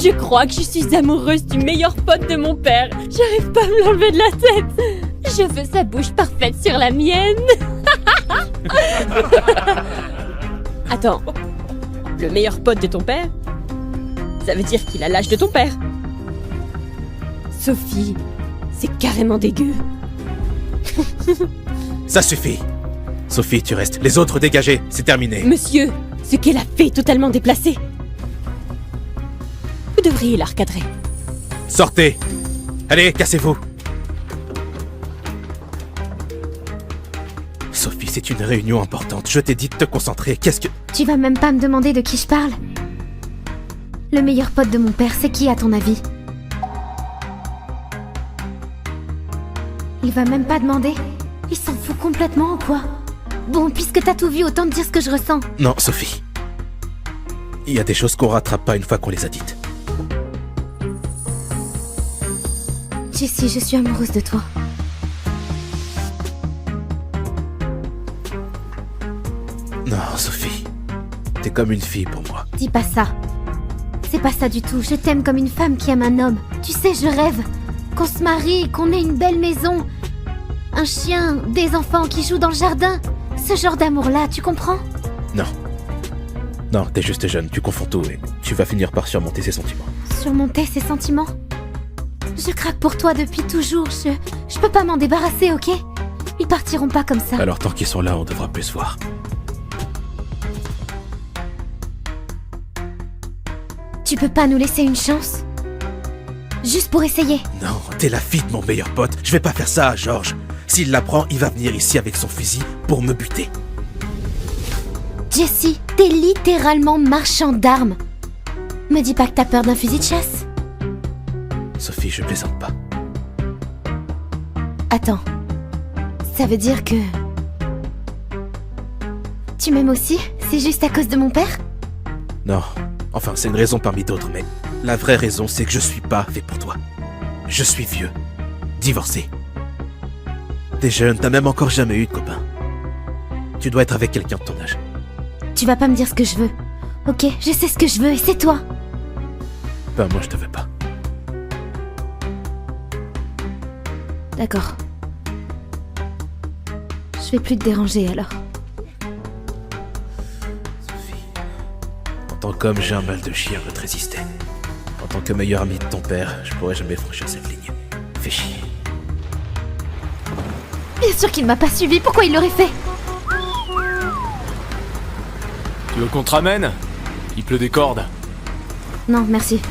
Je crois que je suis amoureuse du meilleur pote de mon père. J'arrive pas à me l'enlever de la tête. Je veux sa bouche parfaite sur la mienne. Attends, le meilleur pote de ton père? Ça veut dire qu'il a l'âge de ton père. Sophie, c'est carrément dégueu. Ça suffit. Sophie, tu restes. Les autres dégagés, c'est terminé. Monsieur, ce qu'elle a fait est totalement déplacé. Vous devriez la recadrer. Sortez. Allez, cassez-vous. Sophie, c'est une réunion importante. Je t'ai dit de te concentrer. Qu'est-ce que... Tu vas même pas me demander de qui je parle? Le meilleur pote de mon père, c'est qui à ton avis? Il va même pas demander? Il s'en fout complètement ou quoi? Bon, puisque t'as tout vu, autant te dire ce que je ressens. Non, Sophie. Il y a des choses qu'on rattrape pas une fois qu'on les a dites. Jessie, je suis amoureuse de toi. Non, Sophie. T'es comme une fille pour moi. Dis pas ça. C'est pas ça du tout. Je t'aime comme une femme qui aime un homme. Tu sais, je rêve qu'on se marie, qu'on ait une belle maison, un chien, des enfants qui jouent dans le jardin. Ce genre d'amour-là, tu comprends? Non. Non, t'es juste jeune, tu confonds tout et tu vas finir par surmonter ses sentiments. Surmonter ses sentiments? Je craque pour toi depuis toujours. Je peux pas m'en débarrasser, ok? Ils partiront pas comme ça. Alors tant qu'ils sont là, on devra plus se voir. Tu peux pas nous laisser une chance? Juste pour essayer. Non, t'es la fille de mon meilleur pote. Je vais pas faire ça à Georges. S'il l'apprend, il va venir ici avec son fusil pour me buter. Jessie, t'es littéralement marchand d'armes. Me dis pas que t'as peur d'un fusil de chasse. Sophie, je plaisante pas. Attends. Ça veut dire que... Tu m'aimes aussi? C'est juste à cause de mon père? Non. Enfin, c'est une raison parmi d'autres, mais la vraie raison, c'est que je suis pas fait pour toi. Je suis vieux. Divorcé. T'es jeune, t'as même encore jamais eu de copain. Tu dois être avec quelqu'un de ton âge. Tu vas pas me dire ce que je veux. Ok, je sais ce que je veux et c'est toi. Ben, moi, je te veux pas. D'accord. Je vais plus te déranger alors. En tant qu'homme, j'ai un mal de chien à te résister. En tant que meilleur ami de ton père, je pourrais jamais franchir cette ligne. Fais chier. Bien sûr qu'il m'a pas suivi, pourquoi il l'aurait fait? Tu veux qu'on te ramène? Il pleut des cordes. Non, merci.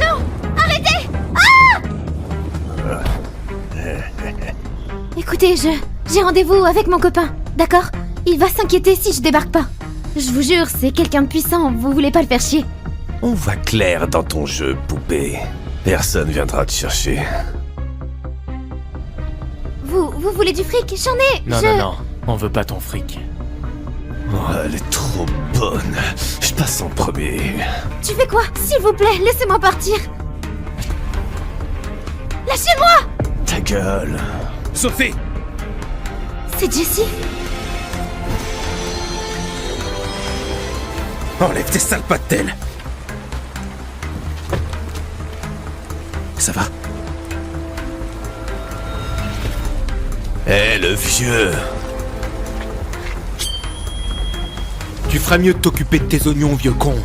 Non! Arrêtez! Ah! Écoutez, j'ai rendez-vous avec mon copain, d'accord? Il va s'inquiéter si je débarque pas. Je vous jure, c'est quelqu'un de puissant, vous voulez pas le faire chier. On va clair dans ton jeu, poupée. Personne viendra te chercher. Vous voulez du fric? J'en ai! Non, on veut pas ton fric. Oh, elle est trop bonne. Je passe en premier. Tu fais quoi? S'il vous plaît, laissez-moi partir. Lâchez-moi! Ta gueule. Sophie! C'est Jessie? Enlève tes sales pattes d'elle. Ça va? Eh, le vieux. Tu ferais mieux de t'occuper de tes oignons, vieux con.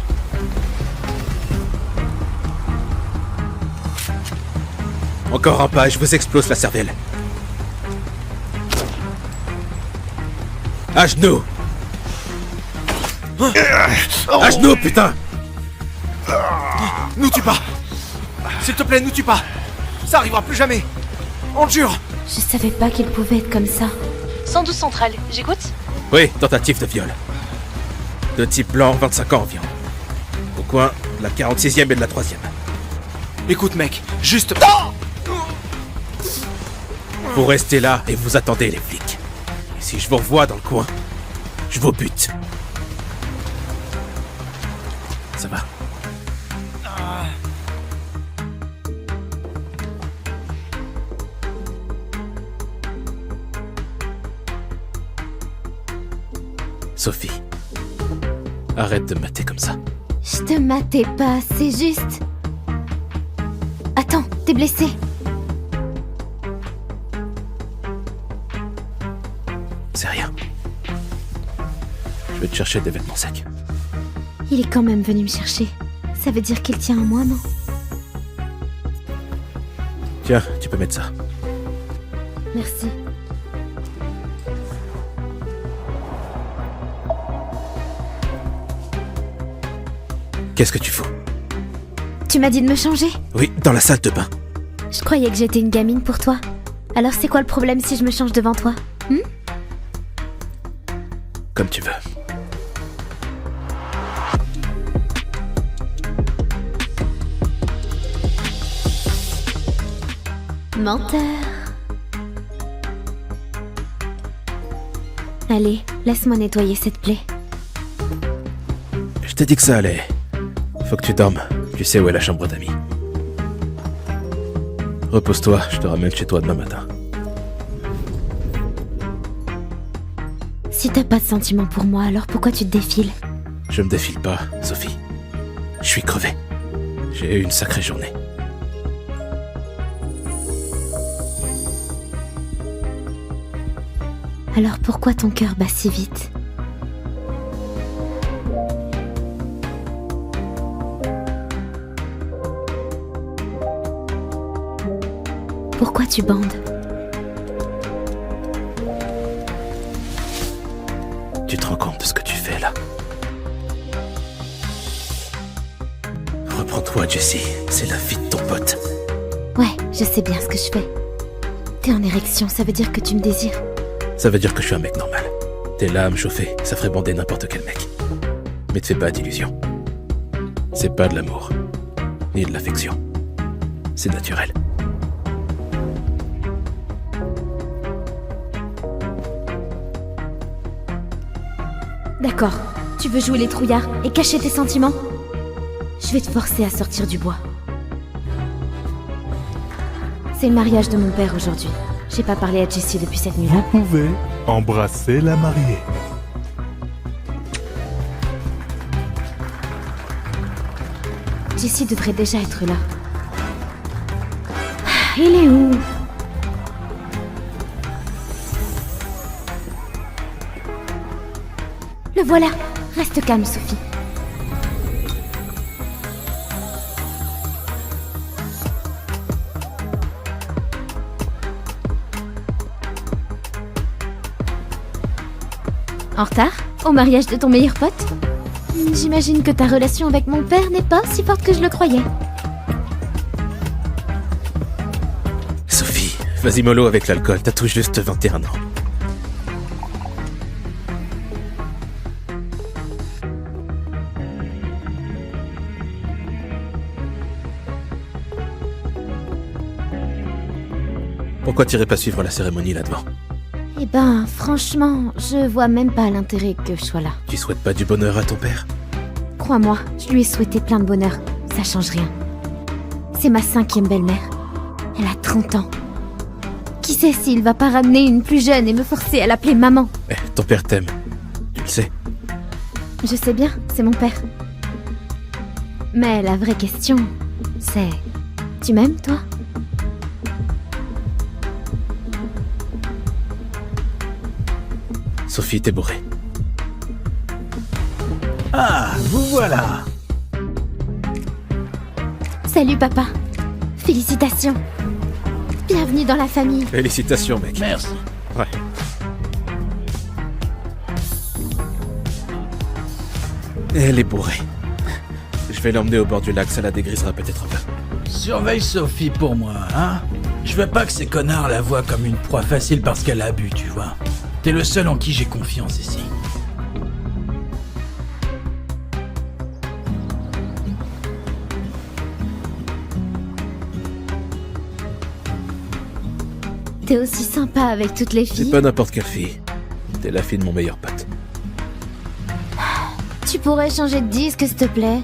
Encore un pas et je vous explose la cervelle. À genoux! À genoux, putain! Nous tue pas. S'il te plaît, nous tue pas. Ça arrivera plus jamais. On le jure. Je savais pas qu'il pouvait être comme ça. 112 centrale, j'écoute? Oui, tentative de viol. De type blanc, 25 ans environ. Au coin, de la 46e et de la 3e. Écoute, mec, juste... Vous restez là et vous attendez les flics. Et si je vous revois dans le coin, je vous bute. Ça va? Sophie, Arrête de me mater comme ça. Je te matais pas, c'est juste... Attends, t'es blessé. C'est rien. Je vais te chercher des vêtements secs. Il est quand même venu me chercher. Ça veut dire qu'il tient en moi, non? Tiens, tu peux mettre ça. Merci. Qu'est-ce que tu fous? Tu m'as dit de me changer? Oui, dans la salle de bain. Je croyais que j'étais une gamine pour toi. Alors c'est quoi le problème si je me change devant toi? Comme tu veux. Menteur. Allez, laisse-moi nettoyer cette plaie. Je t'ai dit que ça allait. Faut que tu dormes. Tu sais où est la chambre d'amis. Repose-toi, je te ramène chez toi demain matin. Si t'as pas de sentiments pour moi, alors pourquoi tu te défiles? Je me défile pas, Sophie. Je suis crevé. J'ai eu une sacrée journée. Alors pourquoi ton cœur bat si vite? Pourquoi tu bandes? Tu te rends compte de ce que tu fais là? Reprends-toi, Jessie. C'est la vie de ton pote. Ouais, je sais bien ce que je fais. T'es en érection, ça veut dire que tu me désires. Ça veut dire que je suis un mec normal. T'es là à me chauffer, ça ferait bander n'importe quel mec. Mais te fais pas d'illusions. C'est pas de l'amour. Ni de l'affection. C'est naturel. D'accord, tu veux jouer les trouillards et cacher tes sentiments? Je vais te forcer à sortir du bois. C'est le mariage de mon père aujourd'hui. J'ai pas parlé à Jessie depuis cette nuit-là. Vous pouvez embrasser la mariée. Jessie devrait déjà être là. Ah, il est où? Le voilà. Reste calme, Sophie. En retard? Au mariage de ton meilleur pote? J'imagine que ta relation avec mon père n'est pas si forte que je le croyais. Sophie, vas-y mollo avec l'alcool, t'as tout juste 21 ans. Pourquoi t'irais pas suivre la cérémonie là-devant? Eh ben, franchement, je vois même pas l'intérêt que je sois là. Tu souhaites pas du bonheur à ton père? Crois-moi, je lui ai souhaité plein de bonheur. Ça change rien. C'est ma 5e belle-mère. Elle a 30 ans. Qui sait s'il va pas ramener une plus jeune et me forcer à l'appeler maman? Eh, ton père t'aime. Tu le sais. Je sais bien, c'est mon père. Mais la vraie question, c'est... Tu m'aimes, toi? Sophie, t'es bourrée. Ah, vous voilà. Salut, papa. Félicitations. Bienvenue dans la famille. Félicitations, mec. Merci. Ouais. Elle est bourrée. Je vais l'emmener au bord du lac, ça la dégrisera peut-être un peu. Surveille Sophie pour moi, hein? Je veux pas que ces connards la voient comme une proie facile parce qu'elle a bu, tu vois. T'es le seul en qui j'ai confiance ici. T'es aussi sympa avec toutes les filles. C'est pas n'importe quelle fille. T'es la fille de mon meilleur pote. Tu pourrais changer de disque, s'il te plaît?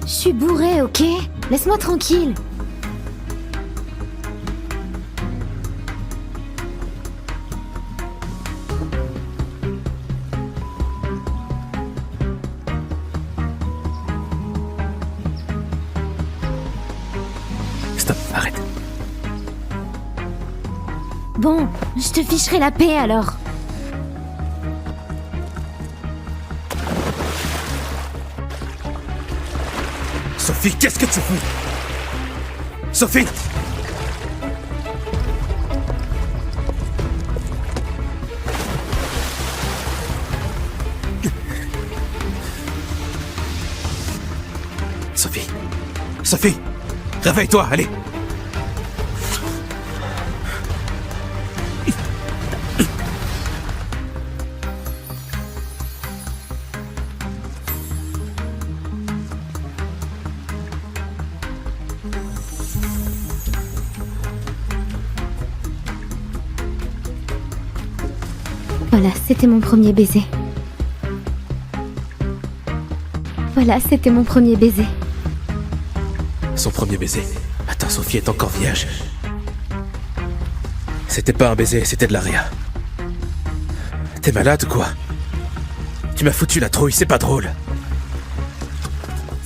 Je suis bourrée, ok? Laisse-moi tranquille. Je te ficherai la paix alors. Sophie, qu'est-ce que tu fais? Sophie! Sophie! Sophie! Réveille-toi, allez! Voilà, c'était mon premier baiser. Voilà, c'était mon premier baiser. Son premier baiser. Attends, Sophie est encore vierge. C'était pas un baiser, c'était de la réa. T'es malade ou quoi? Tu m'as foutu la trouille, c'est pas drôle.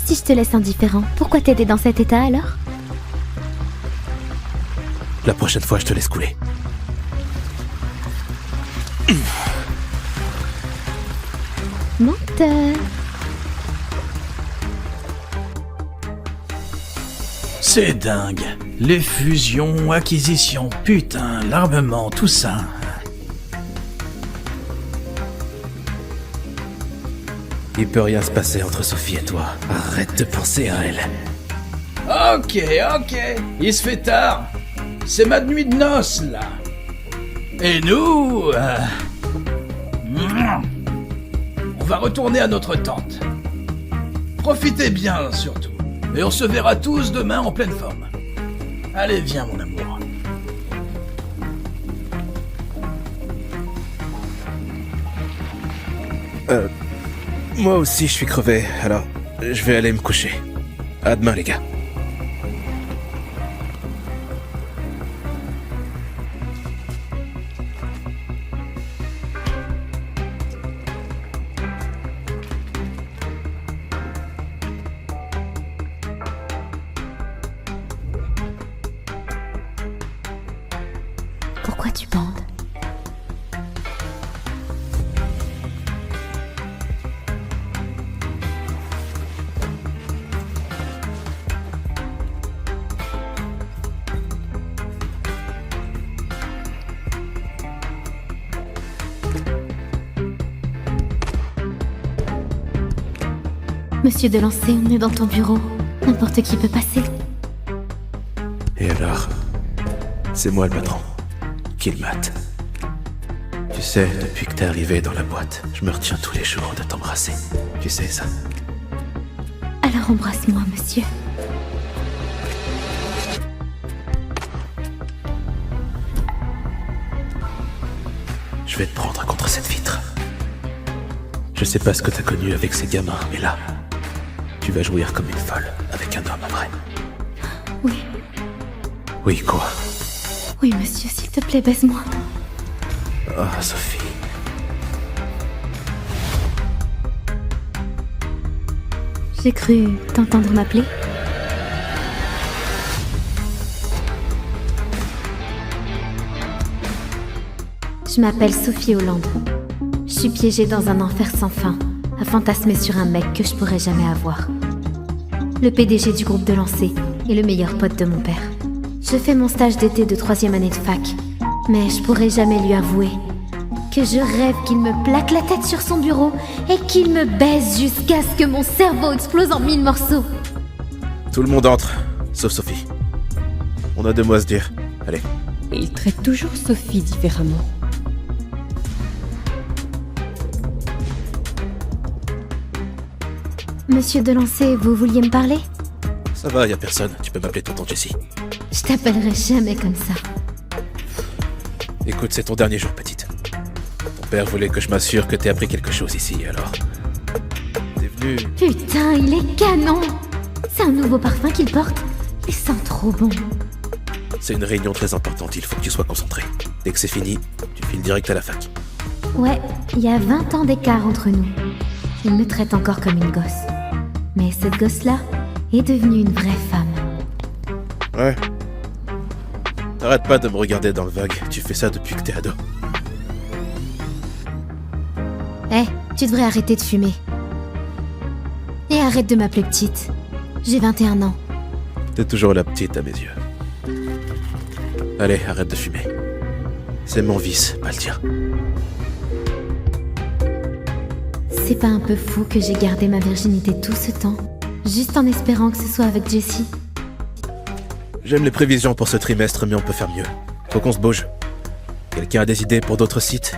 Si je te laisse indifférent, pourquoi t'aider dans cet état alors? La prochaine fois, je te laisse couler. Menteur. C'est dingue. Les fusions, acquisitions, putain, l'armement, tout ça. Il peut rien se passer entre Sophie et toi. Arrête de penser à elle. Ok, il se fait tard. C'est ma nuit de noces, là. Et nous... on va retourner à notre tente. Profitez bien, surtout. Et on se verra tous demain en pleine forme. Allez, viens, mon amour. Moi aussi, je suis crevé, alors je vais aller me coucher. À demain, les gars. Pourquoi tu bandes? Monsieur Delancey, on est dans ton bureau. N'importe qui peut passer. Et alors? C'est moi le patron. Qui le mate. Tu sais, depuis que t'es arrivé dans la boîte, je me retiens tous les jours de t'embrasser. Tu sais ça? Alors embrasse-moi, monsieur. Je vais te prendre contre cette vitre. Je sais pas ce que t'as connu avec ces gamins, mais là, tu vas jouir comme une folle avec un homme après. Oui. Oui, quoi? Oui, monsieur, s'il te plaît, baise-moi. Oh, Sophie. J'ai cru t'entendre m'appeler. Je m'appelle Sophie Hollande. Je suis piégée dans un enfer sans fin, à fantasmer sur un mec que je pourrais jamais avoir. Le PDG du groupe Delancey est le meilleur pote de mon père. Je fais mon stage d'été de 3e année de fac, mais je pourrais jamais lui avouer que je rêve qu'il me plaque la tête sur son bureau et qu'il me baise jusqu'à ce que mon cerveau explose en 1000 morceaux. Tout le monde entre, sauf Sophie. On a 2 mots à se dire. Allez. Et il traite toujours Sophie différemment. Monsieur Delancey, vous vouliez me parler? Ça va, y a personne. Tu peux m'appeler tonton Jessie. Je t'appellerai jamais comme ça. Écoute, c'est ton dernier jour, petite. Ton père voulait que je m'assure que t'aies appris quelque chose ici, alors... T'es venu... Putain, il est canon! C'est un nouveau parfum qu'il porte. Il sent trop bon. C'est une réunion très importante, il faut que tu sois concentré. Dès que c'est fini, tu files direct à la fac. Ouais, il y a 20 ans d'écart entre nous. Il me traite encore comme une gosse. Mais cette gosse-là est devenue une vraie femme. Ouais. Arrête pas de me regarder dans le vague, tu fais ça depuis que t'es ado. Eh, tu devrais arrêter de fumer. Et arrête de m'appeler petite. J'ai 21 ans. T'es toujours la petite à mes yeux. Allez, arrête de fumer. C'est mon vice, pas le tien. C'est pas un peu fou que j'ai gardé ma virginité tout ce temps, juste en espérant que ce soit avec Jessie? J'aime les prévisions pour ce trimestre, mais on peut faire mieux. Faut qu'on se bouge. Quelqu'un a des idées pour d'autres sites?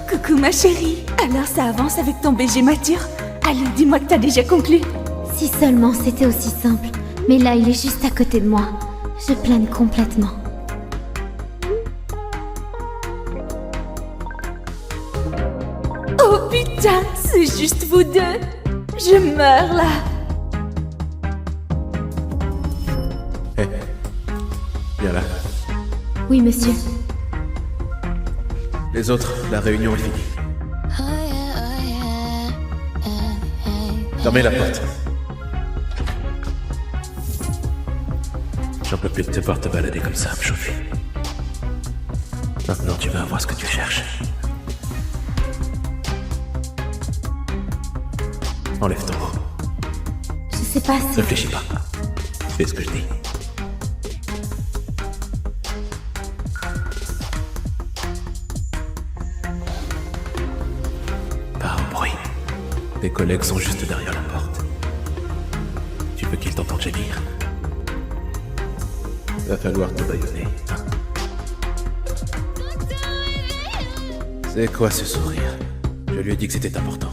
Coucou ma chérie, alors ça avance avec ton BG mature? Allez, dis-moi que t'as déjà conclu. Si seulement c'était aussi simple. Mais là, il est juste à côté de moi. Je plane complètement. Oh putain, c'est juste vous deux. Je meurs là. Hé, viens là. Oui, monsieur. Les autres, la réunion est finie. Fermez la porte. J'en peux plus de te voir te balader comme ça, me chauffer. Maintenant, tu vas avoir ce que tu cherches. Enlève ton mot. Je sais pas si... Réfléchis pas. Fais ce que je dis. Pas au bruit. Tes collègues sont juste derrière la porte. Tu veux qu'ils t'entendent gémir? Va falloir te bâillonner. C'est quoi ce sourire? Je lui ai dit que c'était important.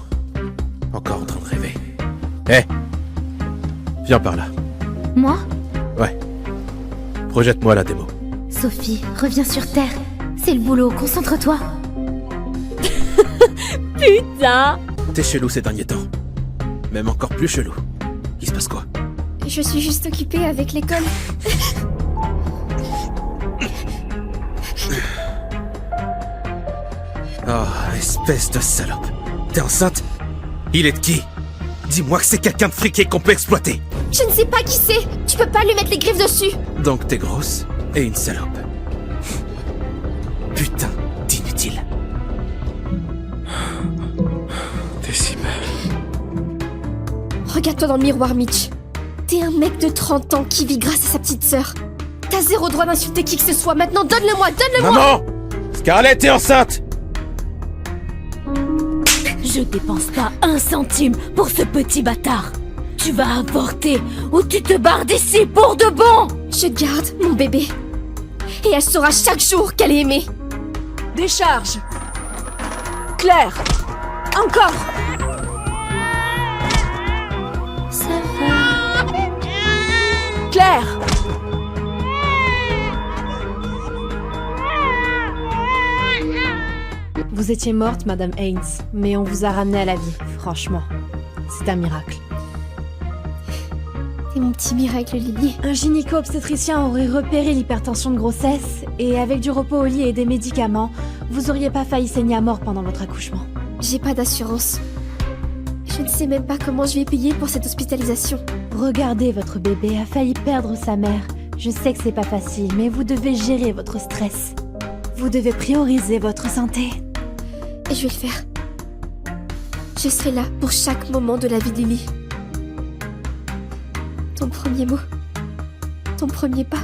Encore en train de rêver. Hé! Viens par là. Moi? Ouais. Projette-moi la démo. Sophie, reviens sur Terre. C'est le boulot, concentre-toi. Putain! T'es chelou ces derniers temps. Même encore plus chelou. Il se passe quoi? Je suis juste occupée avec l'école. Oh, espèce de salope. T'es enceinte? Il est de qui? Dis-moi que c'est quelqu'un de friqué qu'on peut exploiter. Je ne sais pas qui c'est. Tu peux pas lui mettre les griffes dessus. Donc t'es grosse et une salope. Putain d'inutile. T'es si belle. Regarde-toi dans le miroir, Mitch. T'es un mec de 30 ans qui vit grâce à sa petite sœur. T'as zéro droit d'insulter qui que ce soit. Maintenant, donne-le-moi, donne-le-moi. Maman! Scarlett est enceinte! Je dépense pas un centime pour ce petit bâtard. Tu vas avorter ou tu te barres d'ici pour de bon. Je garde mon bébé. Et elle saura chaque jour qu'elle est aimée. Décharge. Claire. Encore. Ça va. Claire. Vous étiez morte, Madame Haynes, mais on vous a ramenée à la vie, franchement. C'est un miracle. C'est mon petit miracle, Lily. Un gynéco-obstétricien aurait repéré l'hypertension de grossesse, et avec du repos au lit et des médicaments, vous auriez pas failli saigner à mort pendant votre accouchement. J'ai pas d'assurance. Je ne sais même pas comment je vais payer pour cette hospitalisation. Regardez, votre bébé a failli perdre sa mère. Je sais que c'est pas facile, mais vous devez gérer votre stress. Vous devez prioriser votre santé. Et je vais le faire. Je serai là pour chaque moment de la vie de Lily. Ton premier mot. Ton premier pas.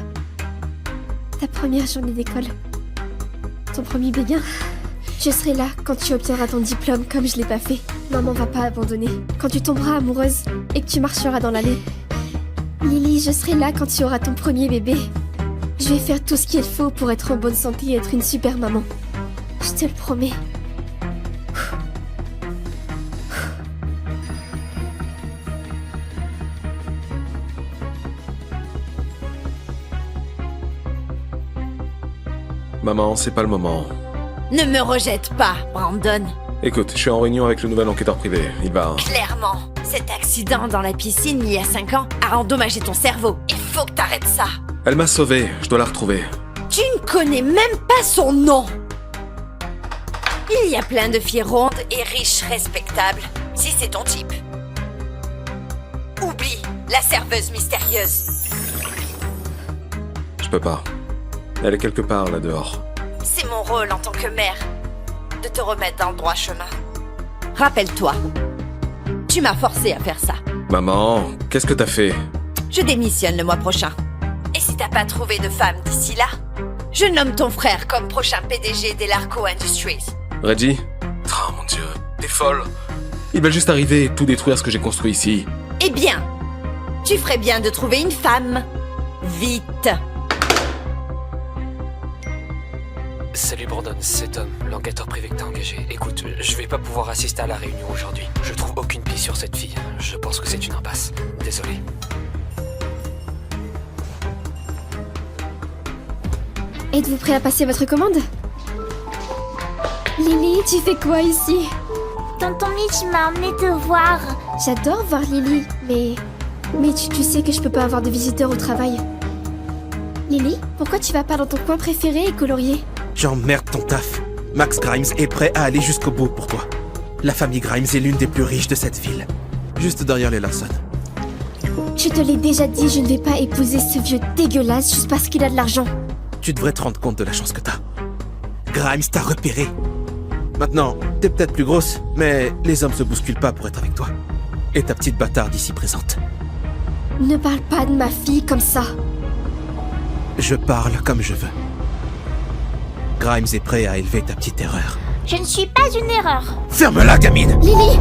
Ta première journée d'école. Ton premier béguin. Je serai là quand tu obtiendras ton diplôme comme je l'ai pas fait. Maman va pas abandonner. Quand tu tomberas amoureuse et que tu marcheras dans l'allée. Lily, je serai là quand tu auras ton premier bébé. Je vais faire tout ce qu'il faut pour être en bonne santé et être une super maman. Je te le promets. Maman, c'est pas le moment. Ne me rejette pas, Brandon. Écoute, je suis en réunion avec le nouvel enquêteur privé. Il va... Clairement, cet accident dans la piscine il y a 5 ans a endommagé ton cerveau. Il faut que t'arrêtes ça. Elle m'a sauvé, je dois la retrouver. Tu ne connais même pas son nom. Il y a plein de filles rondes et riches respectables, si c'est ton type. Oublie la serveuse mystérieuse. Je peux pas. Elle est quelque part là dehors. C'est mon rôle en tant que mère de te remettre dans le droit chemin. Rappelle-toi, tu m'as forcé à faire ça. Maman, qu'est-ce que t'as fait? Je démissionne le mois prochain. Et si t'as pas trouvé de femme d'ici là, je nomme ton frère comme prochain PDG d'Elarco Industries. Reggie? Oh mon dieu, t'es folle. Il va juste arriver et tout détruire ce que j'ai construit ici. Eh bien, tu ferais bien de trouver une femme. Vite. Salut Brandon, c'est Tom, l'enquêteur privé que t'as engagé. Écoute, je vais pas pouvoir assister à la réunion aujourd'hui. Je trouve aucune piste sur cette fille. Je pense que c'est une impasse. Désolé. Êtes-vous prêt à passer votre commande? Lily, tu fais quoi ici? Tonton Mitch m'a emmené te voir. J'adore voir Lily, mais tu sais que je peux pas avoir de visiteurs au travail. Lily, pourquoi tu vas pas dans ton coin préféré et colorier? J'emmerde ton taf. Max Grimes est prêt à aller jusqu'au bout pour toi. La famille Grimes est l'une des plus riches de cette ville. Juste derrière les Larson. Je te l'ai déjà dit, je ne vais pas épouser ce vieux dégueulasse juste parce qu'il a de l'argent. Tu devrais te rendre compte de la chance que t'as. Grimes t'a repéré. Maintenant, t'es peut-être plus grosse, mais les hommes se bousculent pas pour être avec toi. Et ta petite bâtarde ici présente. Ne parle pas de ma fille comme ça. Je parle comme je veux. Grimes est prêt à élever ta petite erreur. Je ne suis pas une erreur. Ferme-la, gamine! Lily!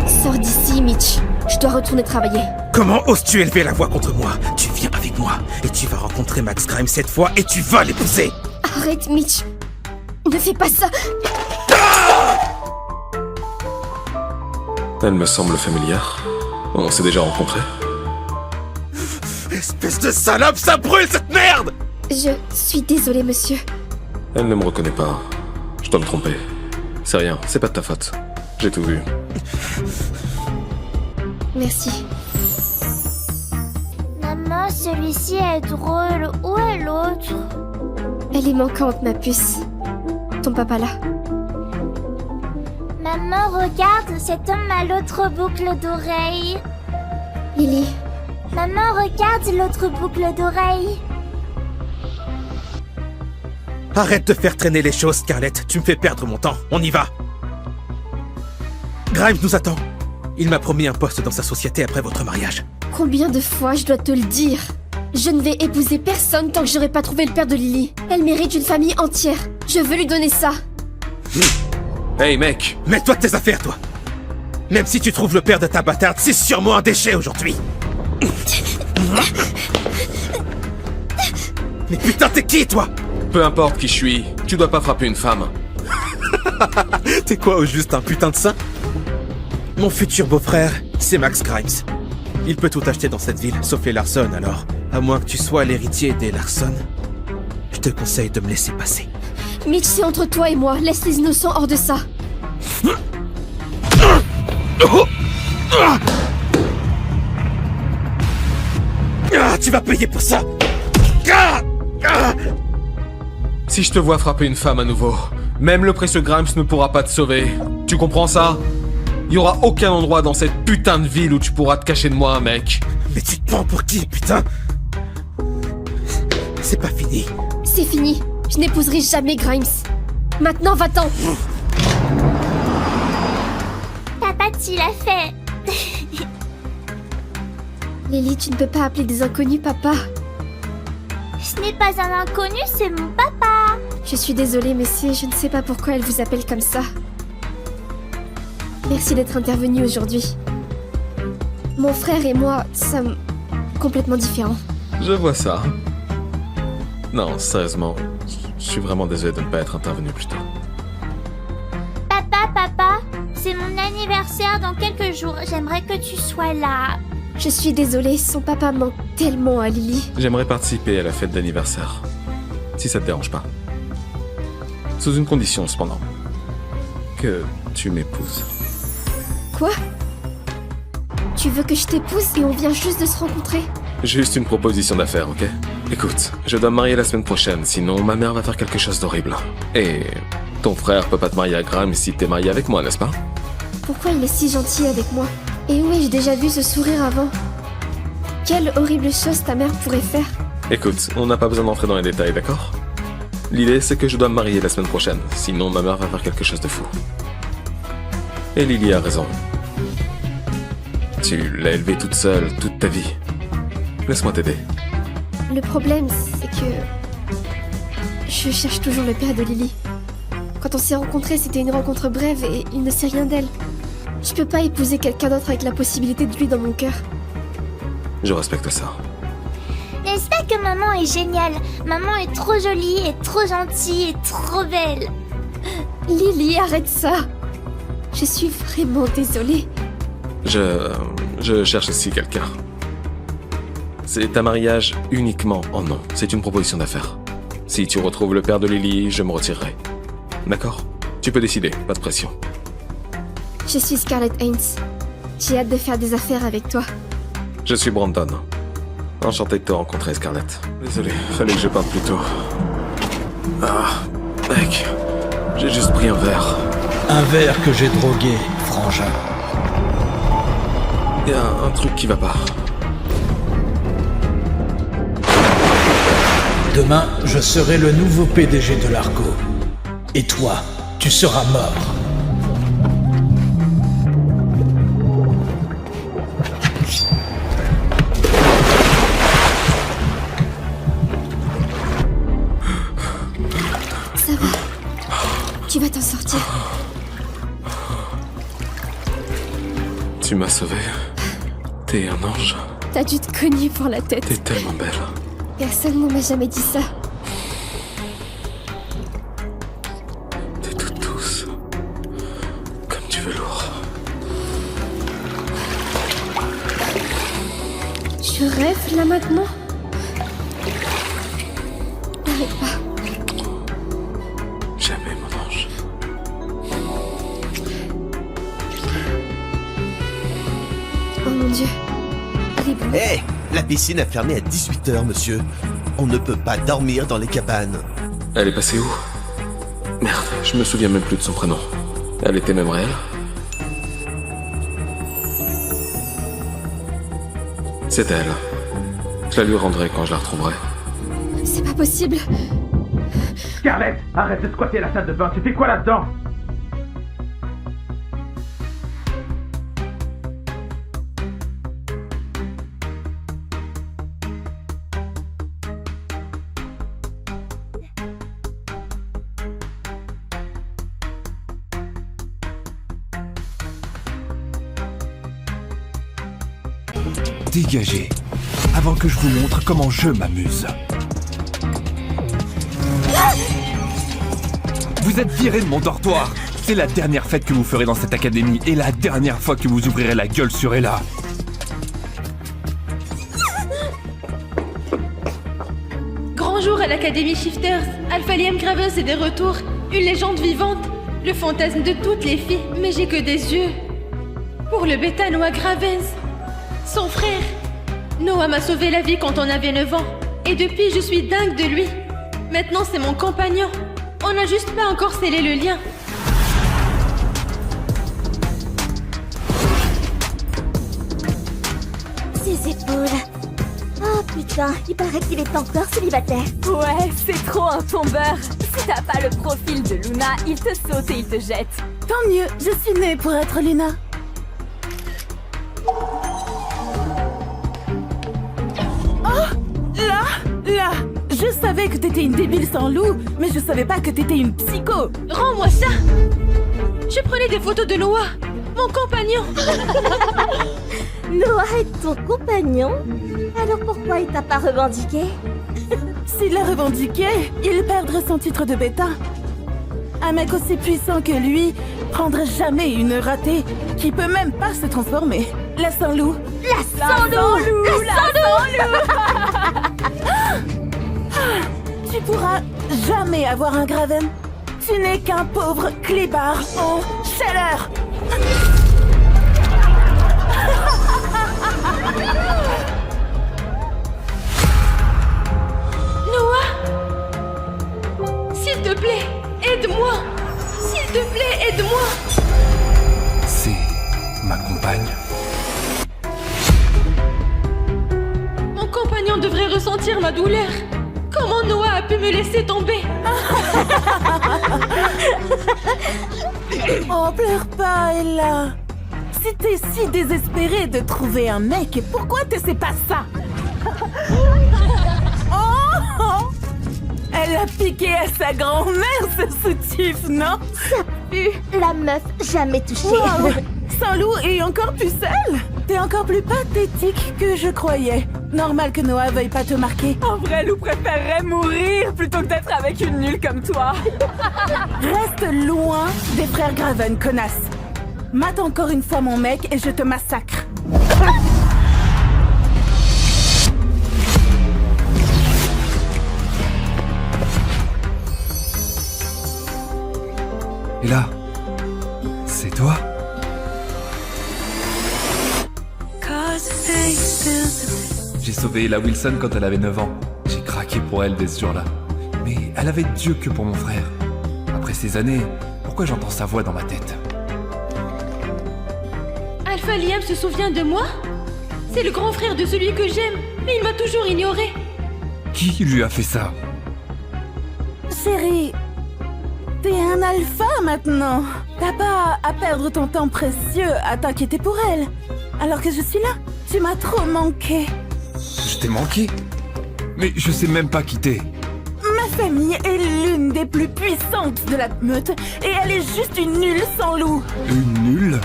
Sors d'ici, Mitch. Je dois retourner travailler. Comment oses-tu élever la voix contre moi? Tu viens avec moi, et tu vas rencontrer Max Grimes cette fois, et tu vas l'épouser! Arrête, Mitch. Ne fais pas ça. Elle me semble familière. On s'est déjà rencontrés. Espèce de salope, ça brûle cette merde! Je suis désolée, monsieur. Elle ne me reconnaît pas. Je dois me tromper. C'est rien, c'est pas de ta faute. J'ai tout vu. Merci. Maman, celui-ci est drôle. Où est l'autre? Elle est manquante, ma puce. Ton papa là. Maman, regarde, cet homme a l'autre boucle d'oreille. Lily. Maman, regarde l'autre boucle d'oreille. Arrête de faire traîner les choses, Scarlett. Tu me fais perdre mon temps. On y va. Grimes nous attend. Il m'a promis un poste dans sa société après votre mariage. Combien de fois je dois te le dire? Je ne vais épouser personne tant que j'aurai pas trouvé le père de Lily. Elle mérite une famille entière. Je veux lui donner ça. Hey mec! Mets-toi de tes affaires, toi. Même si tu trouves le père de ta bâtarde, c'est sûrement un déchet aujourd'hui. Mais putain, t'es qui, toi? Peu importe qui je suis, tu dois pas frapper une femme. T'es quoi, au juste un putain de saint? Mon futur beau-frère, c'est Max Grimes. Il peut tout acheter dans cette ville, sauf les Larson, alors. À moins que tu sois l'héritier des Larson, je te conseille de me laisser passer. Mitch, c'est entre toi et moi. Laisse les innocents hors de ça. Ah, tu vas payer pour ça. Si je te vois frapper une femme à nouveau, même le précieux Grimes ne pourra pas te sauver. Tu comprends ça? Il y aura aucun endroit dans cette putain de ville où tu pourras te cacher de moi, mec. Mais tu te prends pour qui, putain? C'est pas fini. C'est fini. Je n'épouserai jamais Grimes. Maintenant, va-t'en. Papa, tu l'as fait. Lily, tu ne peux pas appeler des inconnus papa. Ce n'est pas un inconnu, c'est mon papa. Je suis désolée, monsieur, je ne sais pas pourquoi elle vous appelle comme ça. Merci d'être intervenu aujourd'hui. Mon frère et moi sommes complètement différents. Je vois ça. Non, sérieusement, je suis vraiment désolé de ne pas être intervenu plus tôt. Papa, c'est mon anniversaire dans quelques jours. J'aimerais que tu sois là. Je suis désolée, son papa manque tellement à Lily. J'aimerais participer à la fête d'anniversaire. Si ça te dérange pas. Sous une condition, cependant. Que tu m'épouses. Quoi? Tu veux que je t'épouse et on vient juste de se rencontrer? Juste une proposition d'affaires, ok? Écoute, je dois me marier la semaine prochaine, sinon ma mère va faire quelque chose d'horrible. Et ton frère peut pas te marier à Grimes si t'es marié avec moi, n'est-ce pas? Pourquoi il est si gentil avec moi? Et où ai-je déjà vu ce sourire avant? Quelle horrible chose ta mère pourrait faire? Écoute, on n'a pas besoin d'entrer dans les détails, d'accord? L'idée, c'est que je dois me marier la semaine prochaine, sinon ma mère va faire quelque chose de fou. Et Lily a raison. Tu l'as élevée toute seule, toute ta vie. Laisse-moi t'aider. Le problème, c'est que... je cherche toujours le père de Lily. Quand on s'est rencontrés, c'était une rencontre brève et il ne sait rien d'elle. Je peux pas épouser quelqu'un d'autre avec la possibilité de lui dans mon cœur. Je respecte ça. N'est-ce pas que maman est géniale? Maman est trop jolie, et trop gentille, et trop belle. Lily, arrête ça! Je suis vraiment désolée. Je cherche ici quelqu'un. C'est un mariage uniquement en nom. C'est une proposition d'affaires. Si tu retrouves le père de Lily, je me retirerai. D'accord? Tu peux décider, pas de pression. Je suis Scarlett Haynes. J'ai hâte de faire des affaires avec toi. Je suis Brandon. Enchanté de te rencontrer, Scarlett. Désolé, fallait que je parte plus tôt. Ah, mec, j'ai juste pris un verre. Un verre que j'ai drogué, frangin. Y a un truc qui va pas. Demain, je serai le nouveau PDG de l'Argo. Et toi, tu seras mort. Ça va. Tu vas t'en sortir. Tu m'as sauvé. T'es un ange. T'as dû te cogner pour la tête. T'es tellement belle. Personne ne m'a jamais dit ça. T'es toute douce. Comme du velours. Tu rêves là maintenant? Arrête pas. Jamais, mon ange. Oh mon Dieu. Il est beau. Hé, la piscine a fermé à 18h, monsieur. On ne peut pas dormir dans les cabanes. Elle est passée où? Merde, je me souviens même plus de son prénom. Elle était même réelle? C'est elle. Je la lui rendrai quand je la retrouverai. C'est pas possible. Scarlett, arrête de squatter la salle de bain, tu fais quoi là-dedans? Dégagez, avant que je vous montre comment je m'amuse. Vous êtes viré de mon dortoir. C'est la dernière fête que vous ferez dans cette académie et la dernière fois que vous ouvrirez la gueule sur Ella. Grand jour à l'Académie Shifters. Alpha Liam Gravens est de retour. Une légende vivante. Le fantasme de toutes les filles. Mais j'ai que des yeux. Pour le bêta Noah Gravens. Son frère. Noah m'a sauvé la vie quand on avait 9 ans. Et depuis, je suis dingue de lui. Maintenant, c'est mon compagnon. On n'a juste pas encore scellé le lien. Ses épaules. Oh putain, il paraît qu'il est encore célibataire. Ouais, c'est trop un tombeur. Si t'as pas le profil de Luna, il te saute et il te jette. Tant mieux, je suis née pour être Luna. Là, je savais que t'étais une débile sans loup, mais je savais pas que t'étais une psycho. Rends-moi ça. Je prenais des photos de Noah, mon compagnon. Noah est ton compagnon? Alors pourquoi il t'a pas revendiqué? S'il l'a revendiqué, il perdrait son titre de bêta. Un mec aussi puissant que lui prendrait jamais une ratée qui peut même pas se transformer. La sans-loup. La sans-loup. Tu pourras jamais avoir un Graven. Tu n'es qu'un pauvre clébard en chaleur. Noah, s'il te plaît, aide-moi. S'il te plaît, aide-moi. C'est ma compagne. Mon compagnon de devrait ressentir ma douleur. Comment Noah a pu me laisser tomber? Oh, pleure pas, Ella. Si t'es si désespérée de trouver un mec, pourquoi tu sais pas ça? Oh! Elle a piqué à sa grand-mère, ce soutif, non? Ça pue. La meuf jamais touchée. Wow. Saint-Loup est encore plus seule? T'es encore plus pathétique que je croyais. Normal que Noah veuille pas te marquer. En vrai, Lou préférerait mourir plutôt que d'être avec une nulle comme toi. Reste loin des frères Graven, connasse. Mate encore une fois mon mec et je te massacre. Et là, c'est toi? J'ai sauvé Ella Wilson quand elle avait 9 ans. J'ai craqué pour elle dès ce jour-là. Mais elle avait Dieu que pour mon frère. Après ces années, pourquoi j'entends sa voix dans ma tête? Alpha Liam se souvient de moi? C'est le grand frère de celui que j'aime, mais il m'a toujours ignoré. Qui lui a fait ça? Chérie, t'es un alpha maintenant. T'as pas à perdre ton temps précieux à t'inquiéter pour elle. Alors que je suis là, tu m'as trop manqué. Je t'ai manqué? Mais je sais même pas qui t'es. Ma famille est l'une des plus puissantes de la meute et elle est juste une nulle sans loup. Une nulle?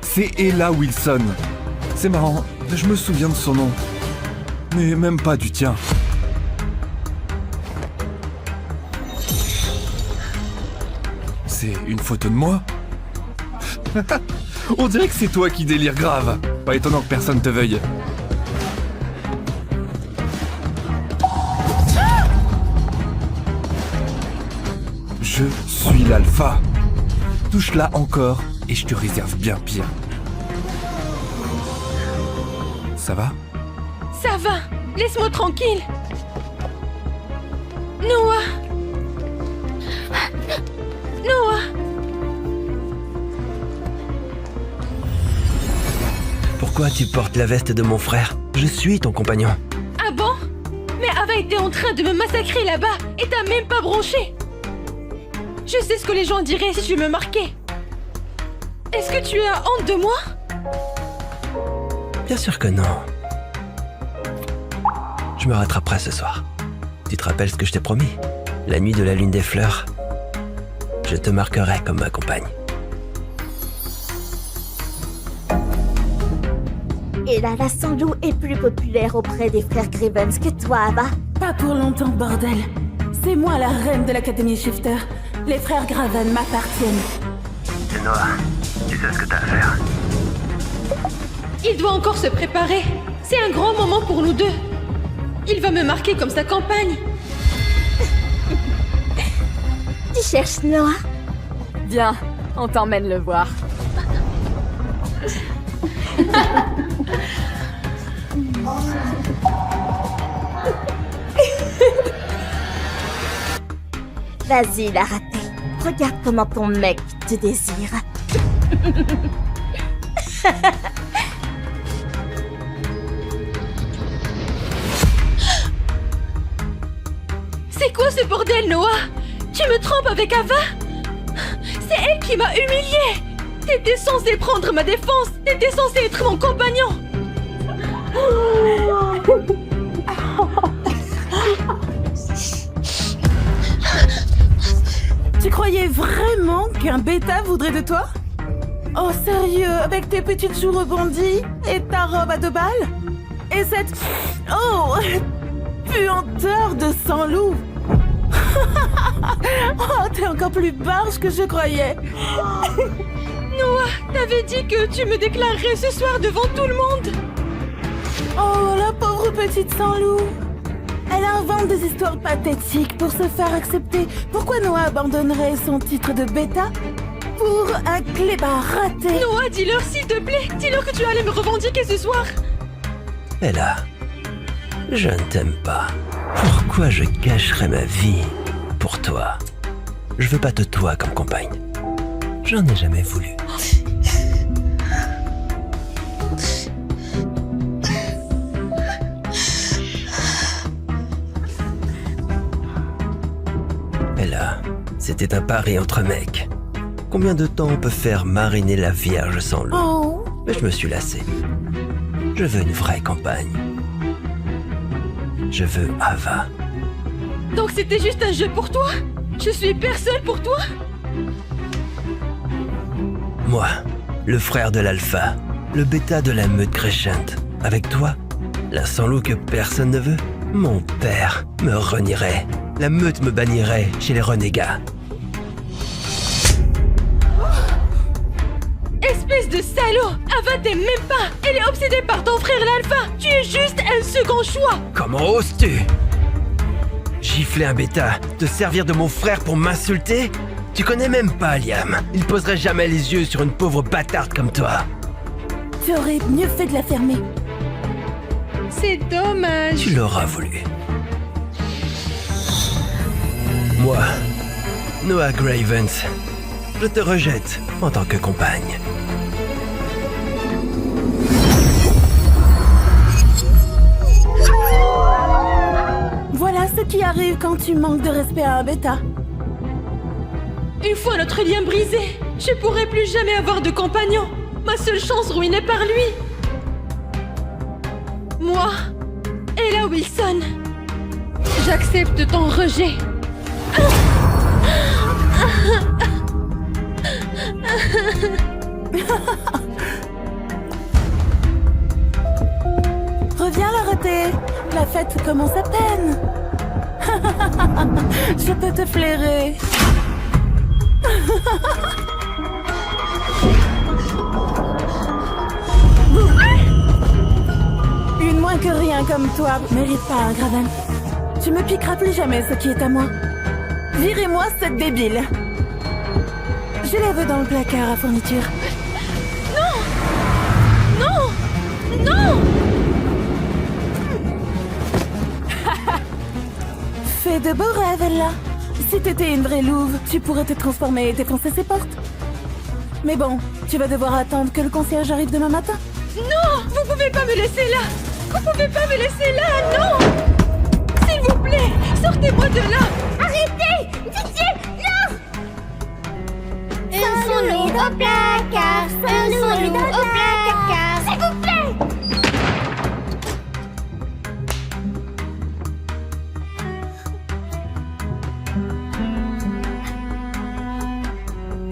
C'est Ella Wilson. C'est marrant, je me souviens de son nom. Mais même pas du tien. C'est une photo de moi? On dirait que c'est toi qui délire grave. Pas étonnant que personne te veuille. Je suis l'alpha. Touche-la encore et je te réserve bien pire. Ça va? Ça va, laisse-moi tranquille. Noah. Noah. Pourquoi tu portes la veste de mon frère? Je suis ton compagnon. Ah bon? Mais Ava était en train de me massacrer là-bas et t'as même pas bronché. Je sais ce que les gens diraient si je me marquais. Est-ce que tu as honte de moi? Bien sûr que non. Je me rattraperai ce soir. Tu te rappelles ce que je t'ai promis? La nuit de la lune des fleurs, je te marquerai comme ma compagne. Et là, la Sanglou est plus populaire auprès des frères Grivens que toi, Ava. Pas pour longtemps, bordel. C'est moi la reine de l'Académie Shifter. Les frères Graven m'appartiennent. Noah, tu sais ce que t'as à faire. Il doit encore se préparer. C'est un grand moment pour nous deux. Il va me marquer comme sa campagne. Tu cherches Noah? Viens, on t'emmène le voir. Vas-y, la ratée. Regarde comment ton mec te désire. C'est quoi ce bordel, Noah? Tu me trompes avec Ava? C'est elle qui m'a humiliée. T'étais censé prendre ma défense. T'étais censé être mon compagnon. Tu croyais vraiment qu'un bêta voudrait de toi? Oh sérieux, avec tes petites joues rebondies et ta robe à 2 balles? Et cette... Oh, puanteur de sang-loup. Oh, t'es encore plus barge que je croyais. Noah, t'avais dit que tu me déclarerais ce soir devant tout le monde. Oh, la pauvre petite sans-loup. Elle invente des histoires pathétiques pour se faire accepter. Pourquoi Noah abandonnerait son titre de bêta pour un clébard raté? Noah, dis-leur s'il te plaît. Dis-leur que tu allais me revendiquer ce soir. Ella, je ne t'aime pas. Pourquoi je gâcherais ma vie pour toi? Je veux pas de toi comme compagne. J'en ai jamais voulu. C'était un pari entre mecs. Combien de temps on peut faire mariner la Vierge sans l'eau? Oh. Mais je me suis lassé. Je veux une vraie campagne. Je veux Ava. Donc c'était juste un jeu pour toi? Je suis personne pour toi? Moi, le frère de l'Alpha, le bêta de la meute Crescent. Avec toi, la sans-loup que personne ne veut. Mon père me renierait. La meute me bannirait chez les renégats. Espèce de salaud! Ava t'aime même pas! Elle est obsédée par ton frère l'Alpha! Tu es juste un second choix! Comment oses-tu? Gifler un bêta, te servir de mon frère pour m'insulter? Tu connais même pas Liam. Il poserait jamais les yeux sur une pauvre bâtarde comme toi. Tu aurais mieux fait de la fermer. C'est dommage. Tu l'auras voulu. Moi, Noah Gravens, je te rejette en tant que compagne. Voilà ce qui arrive quand tu manques de respect à un bêta. Une fois notre lien brisé, je pourrai plus jamais avoir de compagnon. Ma seule chance ruinée par lui. Moi, Ella Wilson, j'accepte ton rejet. Reviens l'arrêter. La fête commence à peine. Je peux te flairer. Une moins que rien comme toi mérite pas un Graven. Tu me piqueras plus jamais ce qui est à moi. Virez-moi cette débile. Je la veux dans le placard à fourniture. Non! Non! Non! Fais de beaux rêves, Ella. Si t'étais une vraie louve, tu pourrais te transformer et défoncer ses portes. Mais bon, tu vas devoir attendre que le concierge arrive demain matin. Non! Vous pouvez pas me laisser là! Vous pouvez pas me laisser là! Non! S'il vous plaît, sortez-moi de là! Arrêtez! Pitié! Non! Un solo au placard! Un solo au placard! S'il vous plaît!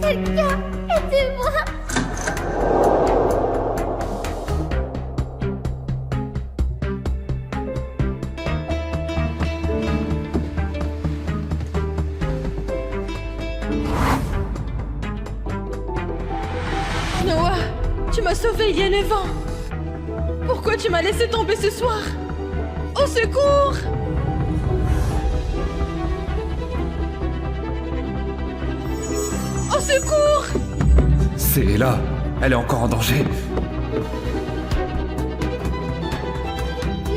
Quelqu'un, aidez-moi! Noah, tu m'as sauvé il y a 9 ans. Pourquoi tu m'as laissé tomber ce soir? Au secours! Au secours! C'est Ella. Elle est encore en danger.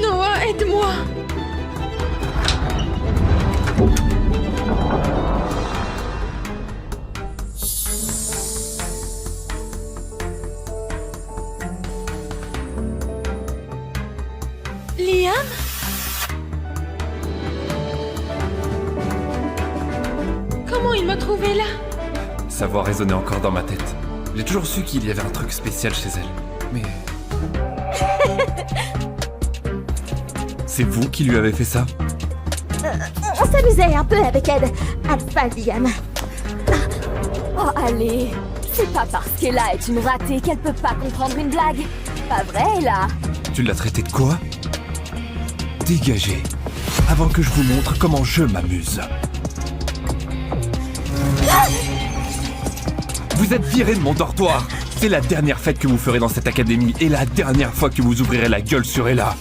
Noah, aide-moi! Liam? Comment il m'a trouvé là? Sa voix résonnait encore dans ma tête. J'ai toujours su qu'il y avait un truc spécial chez elle. Mais... C'est vous qui lui avez fait ça? On s'amusait un peu avec Ed. Alpha Liam. Oh, allez. C'est pas parce qu'Ella est une ratée qu'elle peut pas comprendre une blague. Pas vrai, là? Tu l'as traité de quoi? Dégagez, avant que je vous montre comment je m'amuse. Vous êtes viré de mon dortoir. C'est la dernière fête que vous ferez dans cette académie et la dernière fois que vous ouvrirez la gueule sur Ella.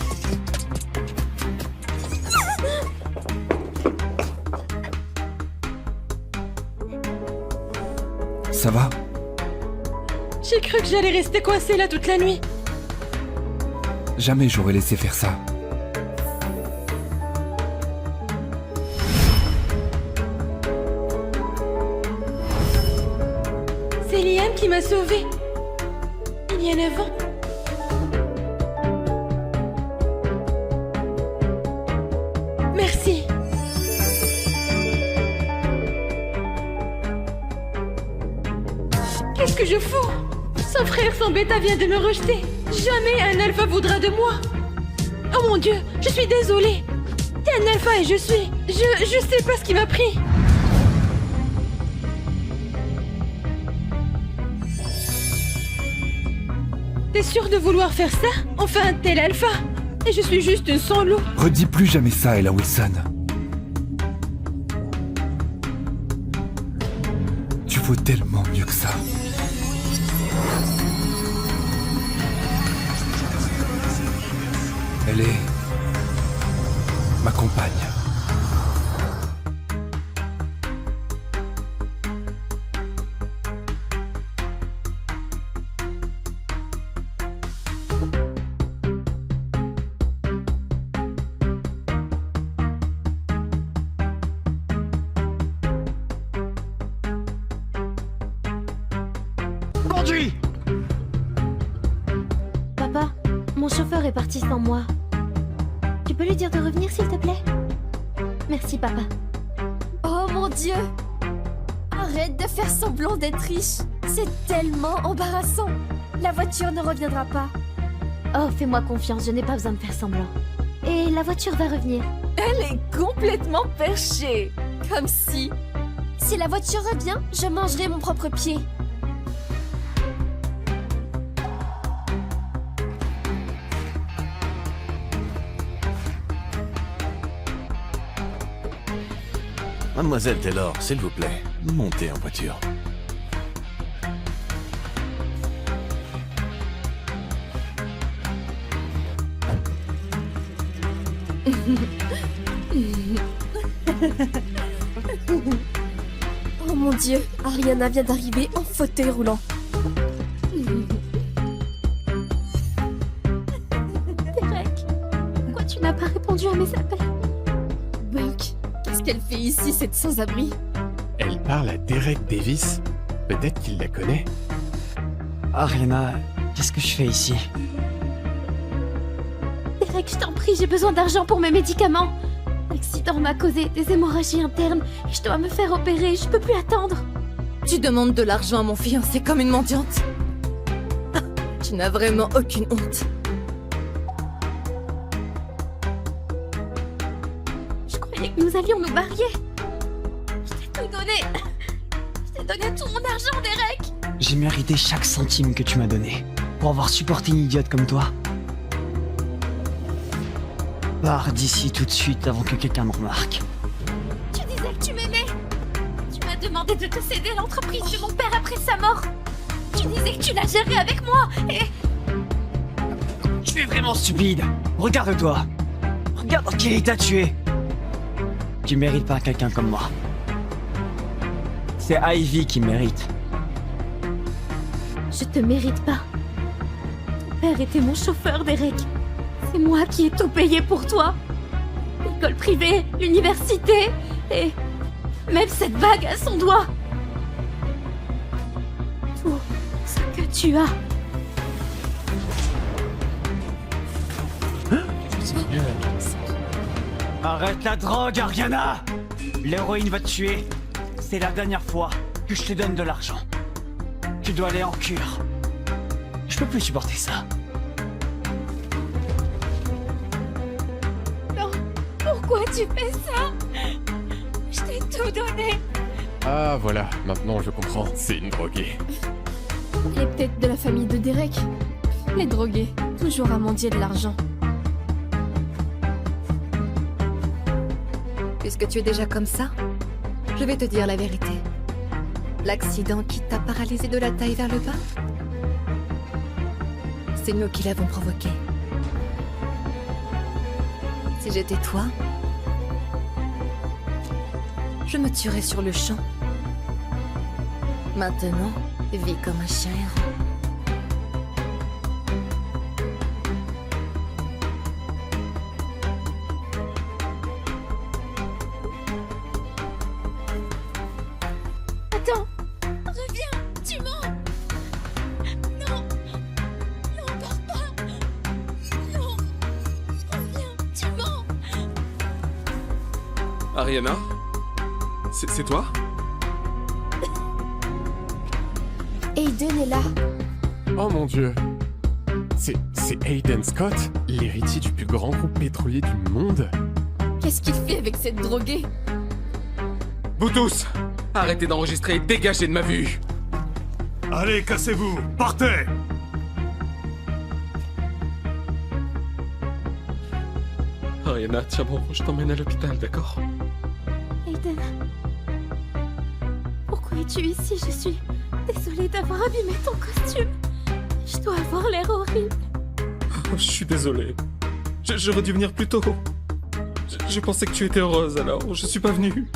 Ça va? J'ai cru que j'allais rester coincée là toute la nuit. Jamais j'aurais laissé faire ça. C'est Liam qui m'a sauvée. Il y a 9 ans. Merci. Qu'est-ce que je fous? Son frère, son bêta vient de me rejeter. Jamais un alpha voudra de moi. Oh mon Dieu, je suis désolée. T'es un alpha et je suis... Je sais pas ce qui m'a pris. T'es sûr de vouloir faire ça? Enfin, t'es l'alpha. Et je suis juste une sans-loup. Redis plus jamais ça, Ella Wilson. Tu vaux tellement mieux que ça. Elle est ma compagne. Conduis! Papa, mon chauffeur est parti sans moi. Tu peux lui dire de revenir, s'il te plaît? Merci, papa. Oh mon Dieu! Arrête de faire semblant d'être riche. C'est tellement embarrassant. La voiture ne reviendra pas. Oh, fais-moi confiance, je n'ai pas besoin de faire semblant. Et la voiture va revenir. Elle est complètement perchée. Comme si... Si la voiture revient, je mangerai mon propre pied. Mademoiselle Taylor, s'il vous plaît, montez en voiture. Oh mon Dieu, Ariana vient d'arriver en fauteuil roulant. Derek, pourquoi tu n'as pas répondu à mes appels? Buck, qu'est-ce qu'elle fait ici, cette sans-abri? Elle parle à Derek Davis. Peut-être qu'il la connaît. Ariana, qu'est-ce que je fais ici? Derek, je t'en prie, j'ai besoin d'argent pour mes médicaments. L'accident m'a causé des hémorragies internes et je dois me faire opérer, je peux plus attendre. Tu demandes de l'argent à mon fiancé comme une mendiante? Ah, tu n'as vraiment aucune honte. Je croyais que nous allions nous marier. Je t'ai tout donné. Je t'ai donné tout mon argent, Derek. J'ai mérité chaque centime que tu m'as donné pour avoir supporté une idiote comme toi. Pars d'ici tout de suite avant que quelqu'un me remarque. Tu disais que tu m'aimais. Tu m'as demandé de te céder l'entreprise de mon père après sa mort. Tu disais que tu la gérais avec moi et... Tu es vraiment stupide. Regarde-toi. Regarde dans quel état tu es. Tu mérites pas quelqu'un comme moi. C'est Ivy qui mérite. Je te mérite pas. Ton père était mon chauffeur, Derek. C'est moi qui ai tout payé pour toi. L'école privée, l'université, et même cette bague à son doigt. Tout ce que tu as. Arrête la drogue, Ariana! L'héroïne va te tuer. C'est la dernière fois que je te donne de l'argent. Tu dois aller en cure. Je peux plus supporter ça. Non, pourquoi tu fais ça? Je t'ai tout donné. Ah voilà, maintenant je comprends. C'est une droguée. Elle est peut-être de la famille de Derek. Les drogués, toujours à mendier de l'argent. Puisque tu es déjà comme ça, je vais te dire la vérité. L'accident qui t'a paralysé de la taille vers le bas, c'est nous qui l'avons provoqué. Si j'étais toi, je me tuerais sur le champ. Maintenant, vis comme un chien errant. Attends, reviens, tu mens. Non, non, pars pas. Non, reviens, tu mens. Ariana? C'est toi? Aiden est là. Oh mon dieu. C'est Aiden Scott, l'héritier du plus grand groupe pétrolier du monde? Qu'est-ce qu'il fait avec cette droguée? Vous tous, arrêtez d'enregistrer et dégagez de ma vue. Allez, cassez-vous, partez! Ariana, tiens bon, je t'emmène à l'hôpital, d'accord? Aiden. Pourquoi es-tu ici? Je suis désolée d'avoir abîmé ton costume. Je dois avoir l'air horrible. Oh, je suis désolé. J'aurais dû venir plus tôt. Je pensais que tu étais heureuse, alors je suis pas venu.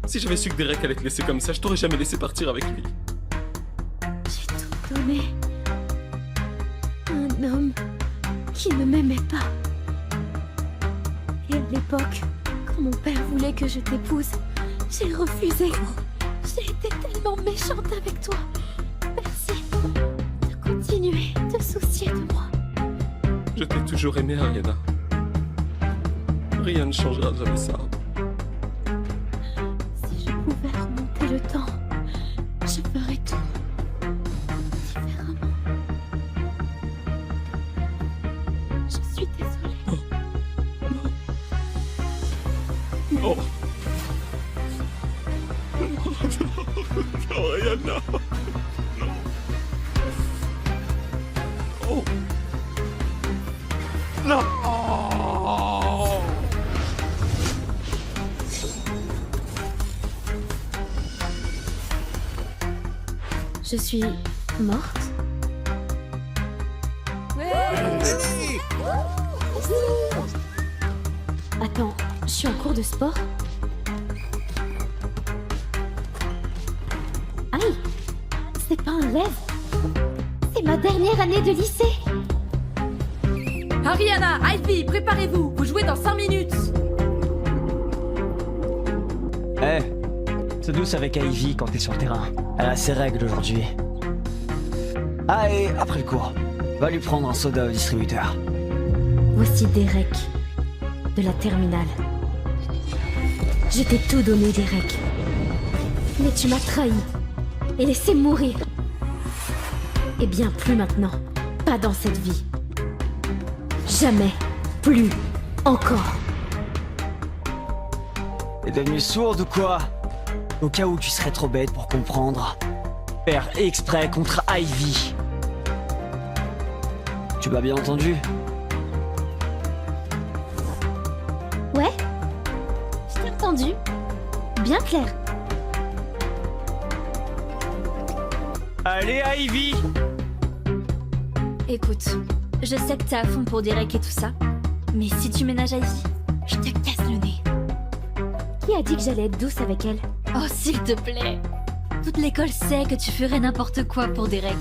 Si j'avais su que Derek allait te laisser comme ça, je t'aurais jamais laissé partir avec lui. J'ai tout donné. Un homme qui ne m'aimait pas. Et à l'époque, quand mon père voulait que je t'épouse, j'ai refusé. J'ai été tellement méchante avec toi. Merci de continuer de soucier de moi. Je t'ai toujours aimé, Ariana. Rien ne changera jamais ça. Si je pouvais remonter le temps, je ferais tout différemment. Je suis désolée. Non. Non, Ariana. Oh. Non. Je suis morte? Attends, je suis en cours de sport? Aïe! C'est pas un rêve! C'est ma dernière année de lycée! Ariana, Ivy, préparez-vous. Vous jouez dans 5 minutes. C'est douce avec Ivy quand t'es sur le terrain. Elle a ses règles aujourd'hui. Ah, et après le cours, va lui prendre un soda au distributeur. Voici Derek, de la terminale. Je t'ai tout donné, Derek. Mais tu m'as trahi et laissé mourir. Eh bien, plus maintenant. Pas dans cette vie. Jamais. Plus. Encore. T'es devenue sourde ou quoi? Au cas où tu serais trop bête pour comprendre. Faire exprès contre Ivy. Tu m'as bien entendu? Ouais? Je t'ai entendu. Bien clair. Allez, Ivy! Écoute, je sais que t'es à fond pour Derek et tout ça, mais si tu ménages Ivy, je te casse le nez. Qui a dit que j'allais être douce avec elle? Oh, s'il te plaît. Toute l'école sait que tu ferais n'importe quoi pour Derek.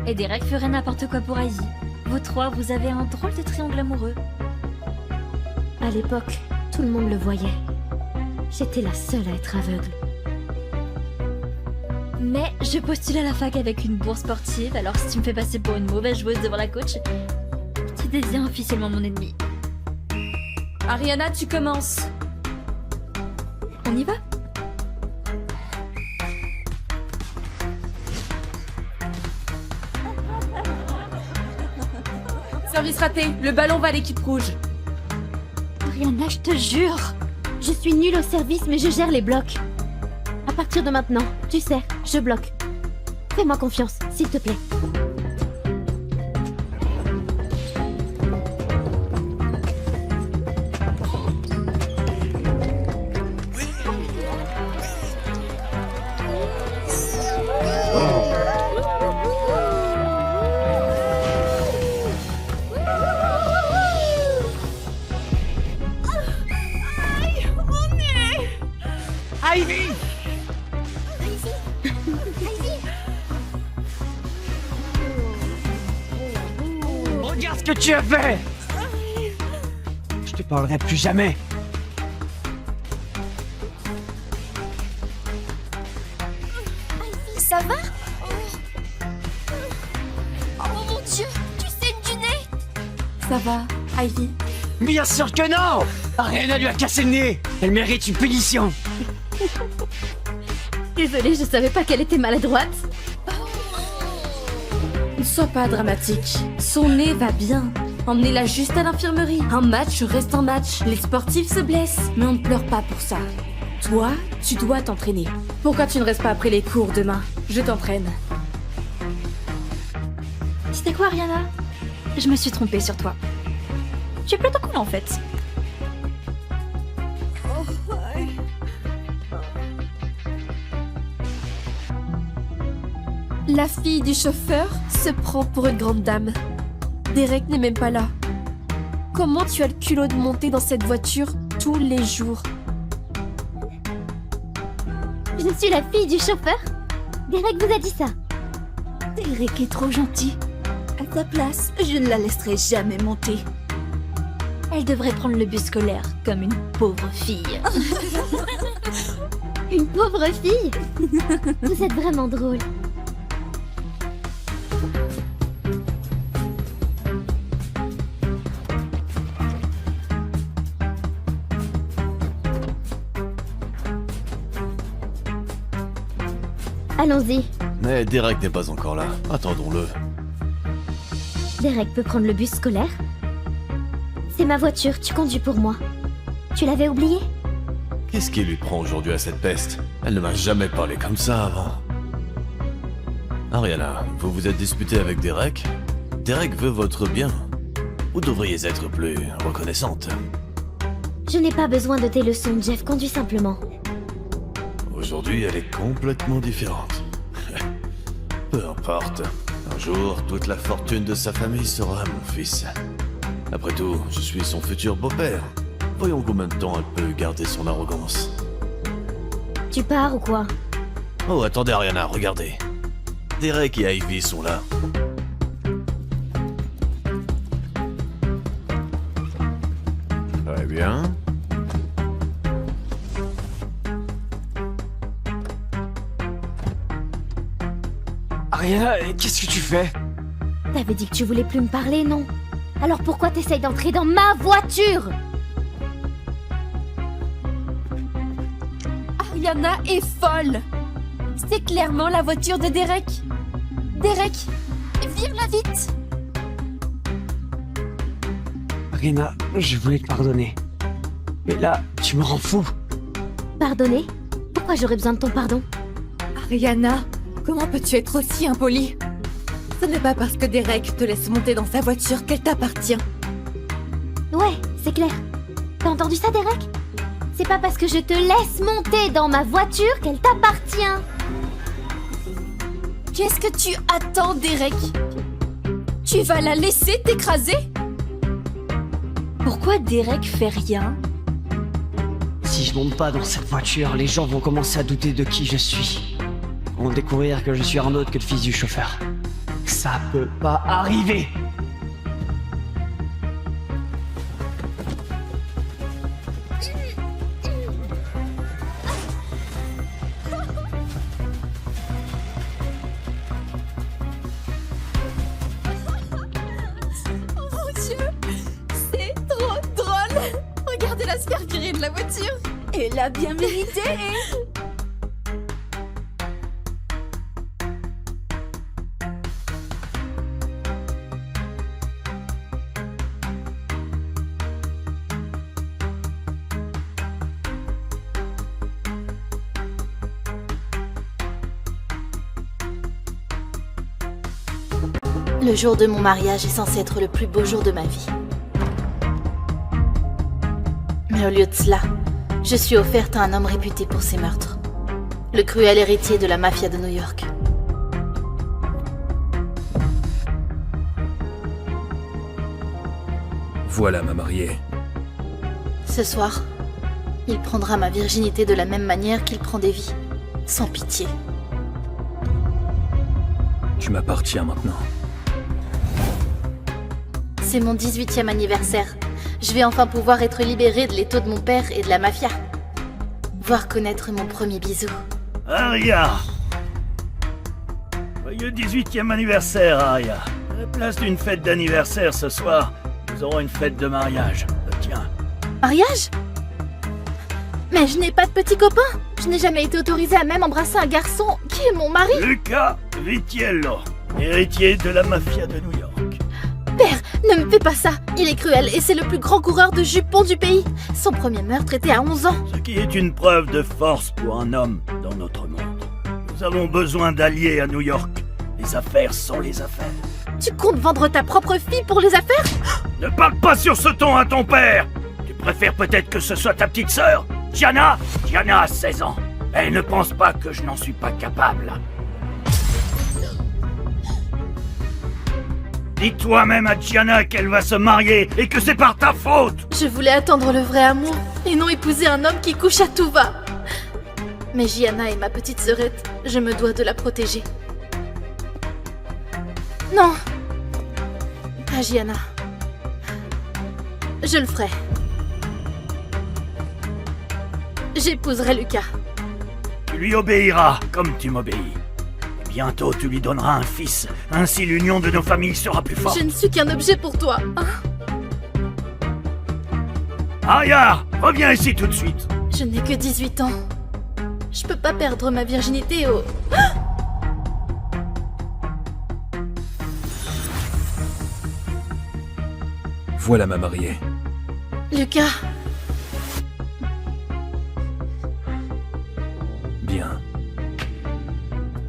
Et Derek ferait n'importe quoi pour Ivy. Vous trois, vous avez un drôle de triangle amoureux. À l'époque, tout le monde le voyait. J'étais la seule à être aveugle. Mais je postule à la fac avec une bourse sportive, alors si tu me fais passer pour une mauvaise joueuse devant la coach, tu deviens officiellement mon ennemi. Ariana, tu commences. On y va? Service raté, le ballon va à l'équipe rouge. Ariana, je te jure. Je suis nulle au service, mais je gère les blocs. À partir de maintenant, tu sais, je bloque. Fais-moi confiance, s'il te plaît. Ivy! Regarde ce que tu as fait! Je te parlerai plus jamais. Ça va? Oh mon dieu, tu saignes du nez? Ça va, Ivy? Bien sûr que non! Ariana lui a cassé le nez! Elle mérite une punition! Désolée, je savais pas qu'elle était maladroite. Ne sois pas dramatique. Son nez va bien. Emmenez-la juste à l'infirmerie. Un match reste un match. Les sportifs se blessent. Mais on ne pleure pas pour ça. Toi, tu dois t'entraîner. Pourquoi tu ne restes pas après les cours demain? Je t'entraîne. Tu sais quoi, Ariana? Je me suis trompée sur toi. Tu es plutôt cool en fait. La fille du chauffeur se prend pour une grande dame. Derek n'est même pas là. Comment tu as le culot de monter dans cette voiture tous les jours? Je suis la fille du chauffeur. Derek vous a dit ça. Derek est trop gentil. À ta place, je ne la laisserai jamais monter. Elle devrait prendre le bus scolaire comme une pauvre fille. Une pauvre fille? Vous êtes vraiment drôle. Allons-y. Mais Derek n'est pas encore là. Attendons-le. Derek peut prendre le bus scolaire? C'est ma voiture, tu conduis pour moi. Tu l'avais oublié? Qu'est-ce qui lui prend aujourd'hui à cette peste? Elle ne m'a jamais parlé comme ça avant. Ariana, vous vous êtes disputé avec Derek? Derek veut votre bien. Vous devriez être plus reconnaissante. Je n'ai pas besoin de tes leçons, Jeff, conduis simplement. Aujourd'hui, elle est complètement différente. Peu importe. Un jour, toute la fortune de sa famille sera à mon fils. Après tout, je suis son futur beau-père. Voyons combien de temps elle peut garder son arrogance. Tu pars ou quoi? Oh, attendez Ariana, regardez. Derek et Ivy sont là. Très bien. Ariana, qu'est-ce que tu fais? T'avais dit que tu voulais plus me parler, non? Alors pourquoi t'essayes d'entrer dans ma voiture? Ariana est folle. C'est clairement la voiture de Derek. Derek, viens-la vite. Ariana, je voulais te pardonner. Mais là, tu me rends fou. Pardonner? Pourquoi j'aurais besoin de ton pardon? Ariana, comment peux-tu être aussi impoli? Ce n'est pas parce que Derek te laisse monter dans sa voiture qu'elle t'appartient. Ouais, c'est clair. T'as entendu ça, Derek? C'est pas parce que je te laisse monter dans ma voiture qu'elle t'appartient. Qu'est-ce que tu attends, Derek? Tu vas la laisser t'écraser? Pourquoi Derek fait rien? Si je monte pas dans cette voiture, les gens vont commencer à douter de qui je suis. Ils vont découvrir que je suis un autre que le fils du chauffeur. Ça peut pas arriver! La se faire virer de la voiture. Elle l'a bien mérité. Le jour de mon mariage est censé être le plus beau jour de ma vie. Mais au lieu de cela, je suis offerte à un homme réputé pour ses meurtres. Le cruel héritier de la mafia de New York. Voilà ma mariée. Ce soir, il prendra ma virginité de la même manière qu'il prend des vies. Sans pitié. Tu m'appartiens maintenant. C'est mon 18e anniversaire. Je vais enfin pouvoir être libérée de l'étau de mon père et de la mafia. Voir connaître mon premier bisou. Aria! Joyeux 18e anniversaire, Aria. À la place d'une fête d'anniversaire ce soir, nous aurons une fête de mariage. Tiens. Mariage? Mais je n'ai pas de petit copain. Je n'ai jamais été autorisée à même embrasser un garçon qui est mon mari. Luca Vitiello. héritier de la mafia de New York. Père, ne me fais pas ça. Il est cruel et c'est le plus grand coureur de jupons du pays. Son premier meurtre était à 11 ans. Ce qui est une preuve de force pour un homme dans notre monde. Nous avons besoin d'alliés à New York. Les affaires sont les affaires. Tu comptes vendre ta propre fille pour les affaires? Ne parle pas sur ce ton à ton père. Tu préfères peut-être que ce soit ta petite sœur, Gianna? Gianna a 16 ans. Elle ne pense pas que je n'en suis pas capable. Dis toi-même à Gianna qu'elle va se marier et que c'est par ta faute. Je voulais attendre le vrai amour et non épouser un homme qui couche à tout va. Mais Gianna est ma petite sœurette, je me dois de la protéger. Non, pas Gianna. Je le ferai. J'épouserai Lucas. Tu lui obéiras comme tu m'obéis. Et bientôt tu lui donneras un fils. Ainsi l'union de nos familles sera plus forte. Je ne suis qu'un objet pour toi. Aya, reviens ici tout de suite. Je n'ai que 18 ans. Je peux pas perdre ma virginité au... Voilà ma mariée. Lucas, Bien.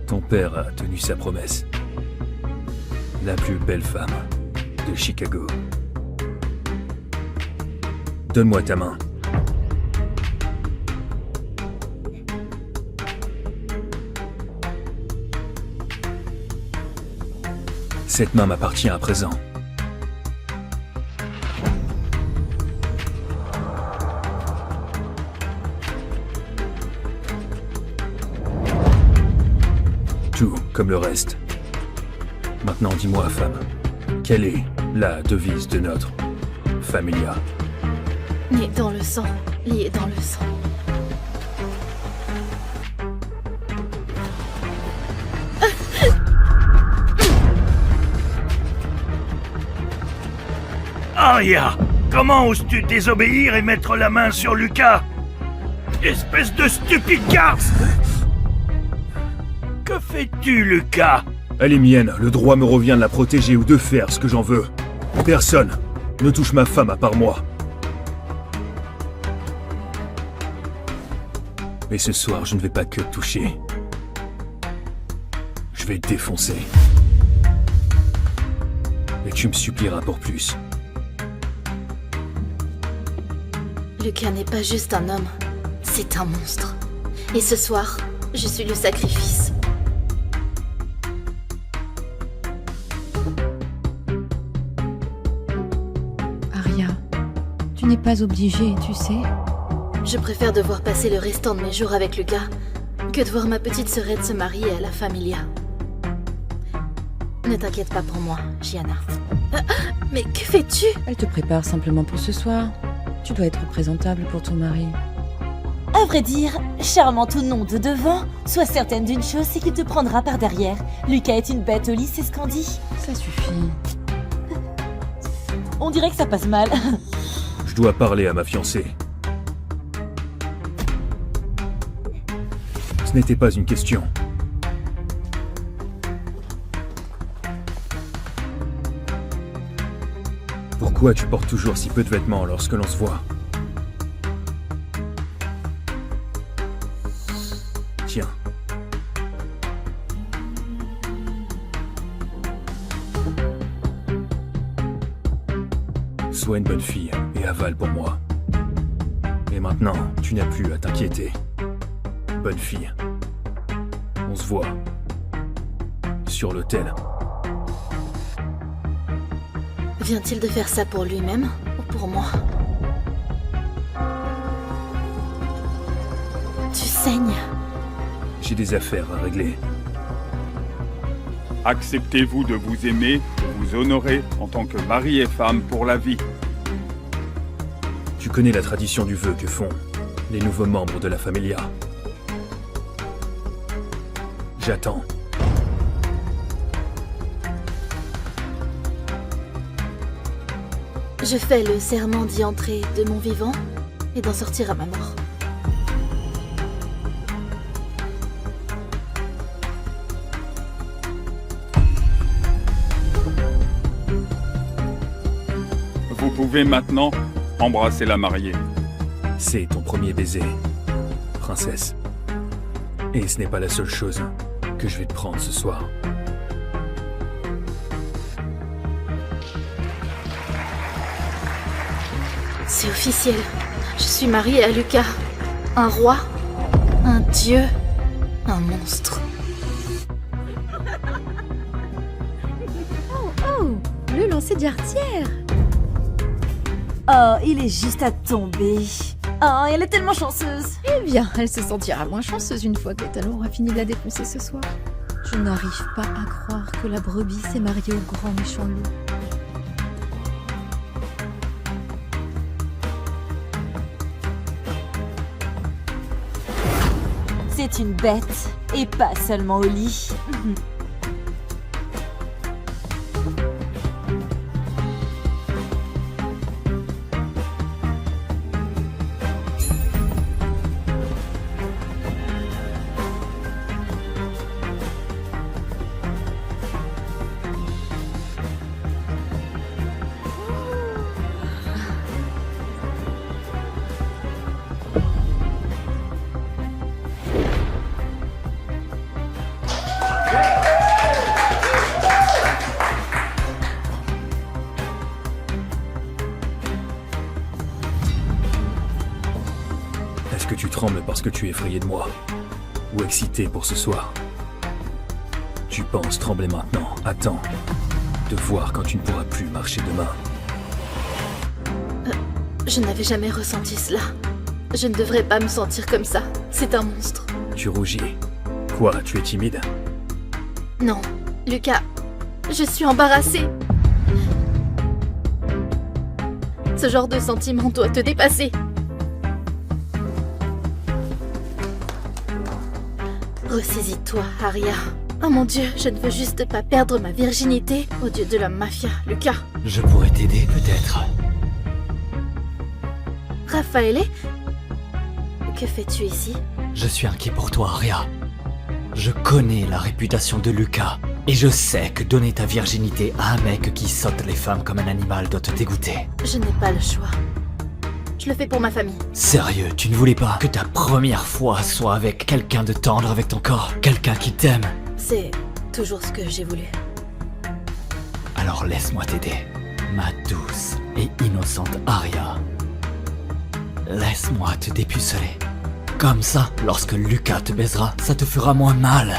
Ton père a tenu sa promesse. La plus belle femme de Chicago. Donne-moi ta main. Cette main m'appartient à présent. Tout comme le reste. Maintenant, dis-moi, femme, quelle est la devise de notre familia? né dans le sang, lié dans le sang. Arya, comment oses-tu désobéir et mettre la main sur Lucas? Espèce de stupide garce! Que fais-tu, Lucas? Elle est mienne, le droit me revient de la protéger ou de faire ce que j'en veux. Personne ne touche ma femme à part moi. Mais ce soir, je ne vais pas que te toucher. Je vais te défoncer. Et tu me supplieras pour plus. Lucas n'est pas juste un homme, c'est un monstre. Et ce soir, je suis le sacrifice. Arya, tu n'es pas obligée, tu sais. Je préfère devoir passer le restant de mes jours avec Lucas que de voir ma petite sœurette se marier à la familia. Ne t'inquiète pas pour moi, Gianna. Mais que fais-tu? Elle te prépare simplement pour ce soir. Tu dois être présentable pour ton mari. À vrai dire, charmant ou non de devant, sois certaine d'une chose, c'est qu'il te prendra par derrière. Lucas est une bête au lit, c'est ce qu'on dit. Ça suffit. On dirait que ça passe mal. Je dois parler à ma fiancée. Ce n'était pas une question. Pourquoi tu portes toujours si peu de vêtements lorsque l'on se voit? Tiens. Sois une bonne fille et avale pour moi. Et maintenant, tu n'as plus à t'inquiéter. Bonne fille. On se voit. Sur l'autel. Vient-il de faire ça pour lui-même ou pour moi? Tu saignes. J'ai des affaires à régler. Acceptez-vous de vous aimer, de vous honorer en tant que mari et femme pour la vie. Tu connais la tradition du vœu que font les nouveaux membres de la familia. J'attends. Je fais le serment d'y entrer de mon vivant et d'en sortir à ma mort. pouvez maintenant embrasser la mariée. C'est ton premier baiser, princesse. Et ce n'est pas la seule chose que je vais te prendre ce soir. C'est officiel. Je suis mariée à Lucas. Un roi, un dieu, un monstre. Oh, le lancer d'artière. Oh, il est juste à tomber. Oh, elle est tellement chanceuse. Eh bien, elle se sentira moins chanceuse une fois que Talon aura fini de la défoncer ce soir. Je n'arrive pas à croire que la brebis s'est mariée au grand méchant loup. C'est une bête, et pas seulement au lit. Est-ce que tu trembles parce que tu es effrayé de moi? Ou excité pour ce soir? Tu penses trembler maintenant? Attends de voir quand tu ne pourras plus marcher demain. Je n'avais jamais ressenti cela. Je ne devrais pas me sentir comme ça. C'est un monstre. Tu rougis. Quoi, tu es timide? Non, Lucas, je suis embarrassée. Ce genre de sentiment doit te dépasser. Ressaisis-toi, Aria. Oh mon Dieu, je ne veux juste pas perdre ma virginité au dieu de la mafia, Lucas. Je pourrais t'aider, peut-être. Raffaele, que fais-tu ici? Je suis inquiet pour toi, Aria. Je connais la réputation de Lucas, et je sais que donner ta virginité à un mec qui saute les femmes comme un animal doit te dégoûter. Je n'ai pas le choix. Je le fais pour ma famille. Sérieux, tu ne voulais pas que ta première fois soit avec quelqu'un de tendre avec ton corps, quelqu'un qui t'aime? C'est toujours ce que j'ai voulu. Alors laisse-moi t'aider, ma douce et innocente Aria. Laisse-moi te dépuceler. Comme ça, lorsque Lucas te baisera, ça te fera moins mal.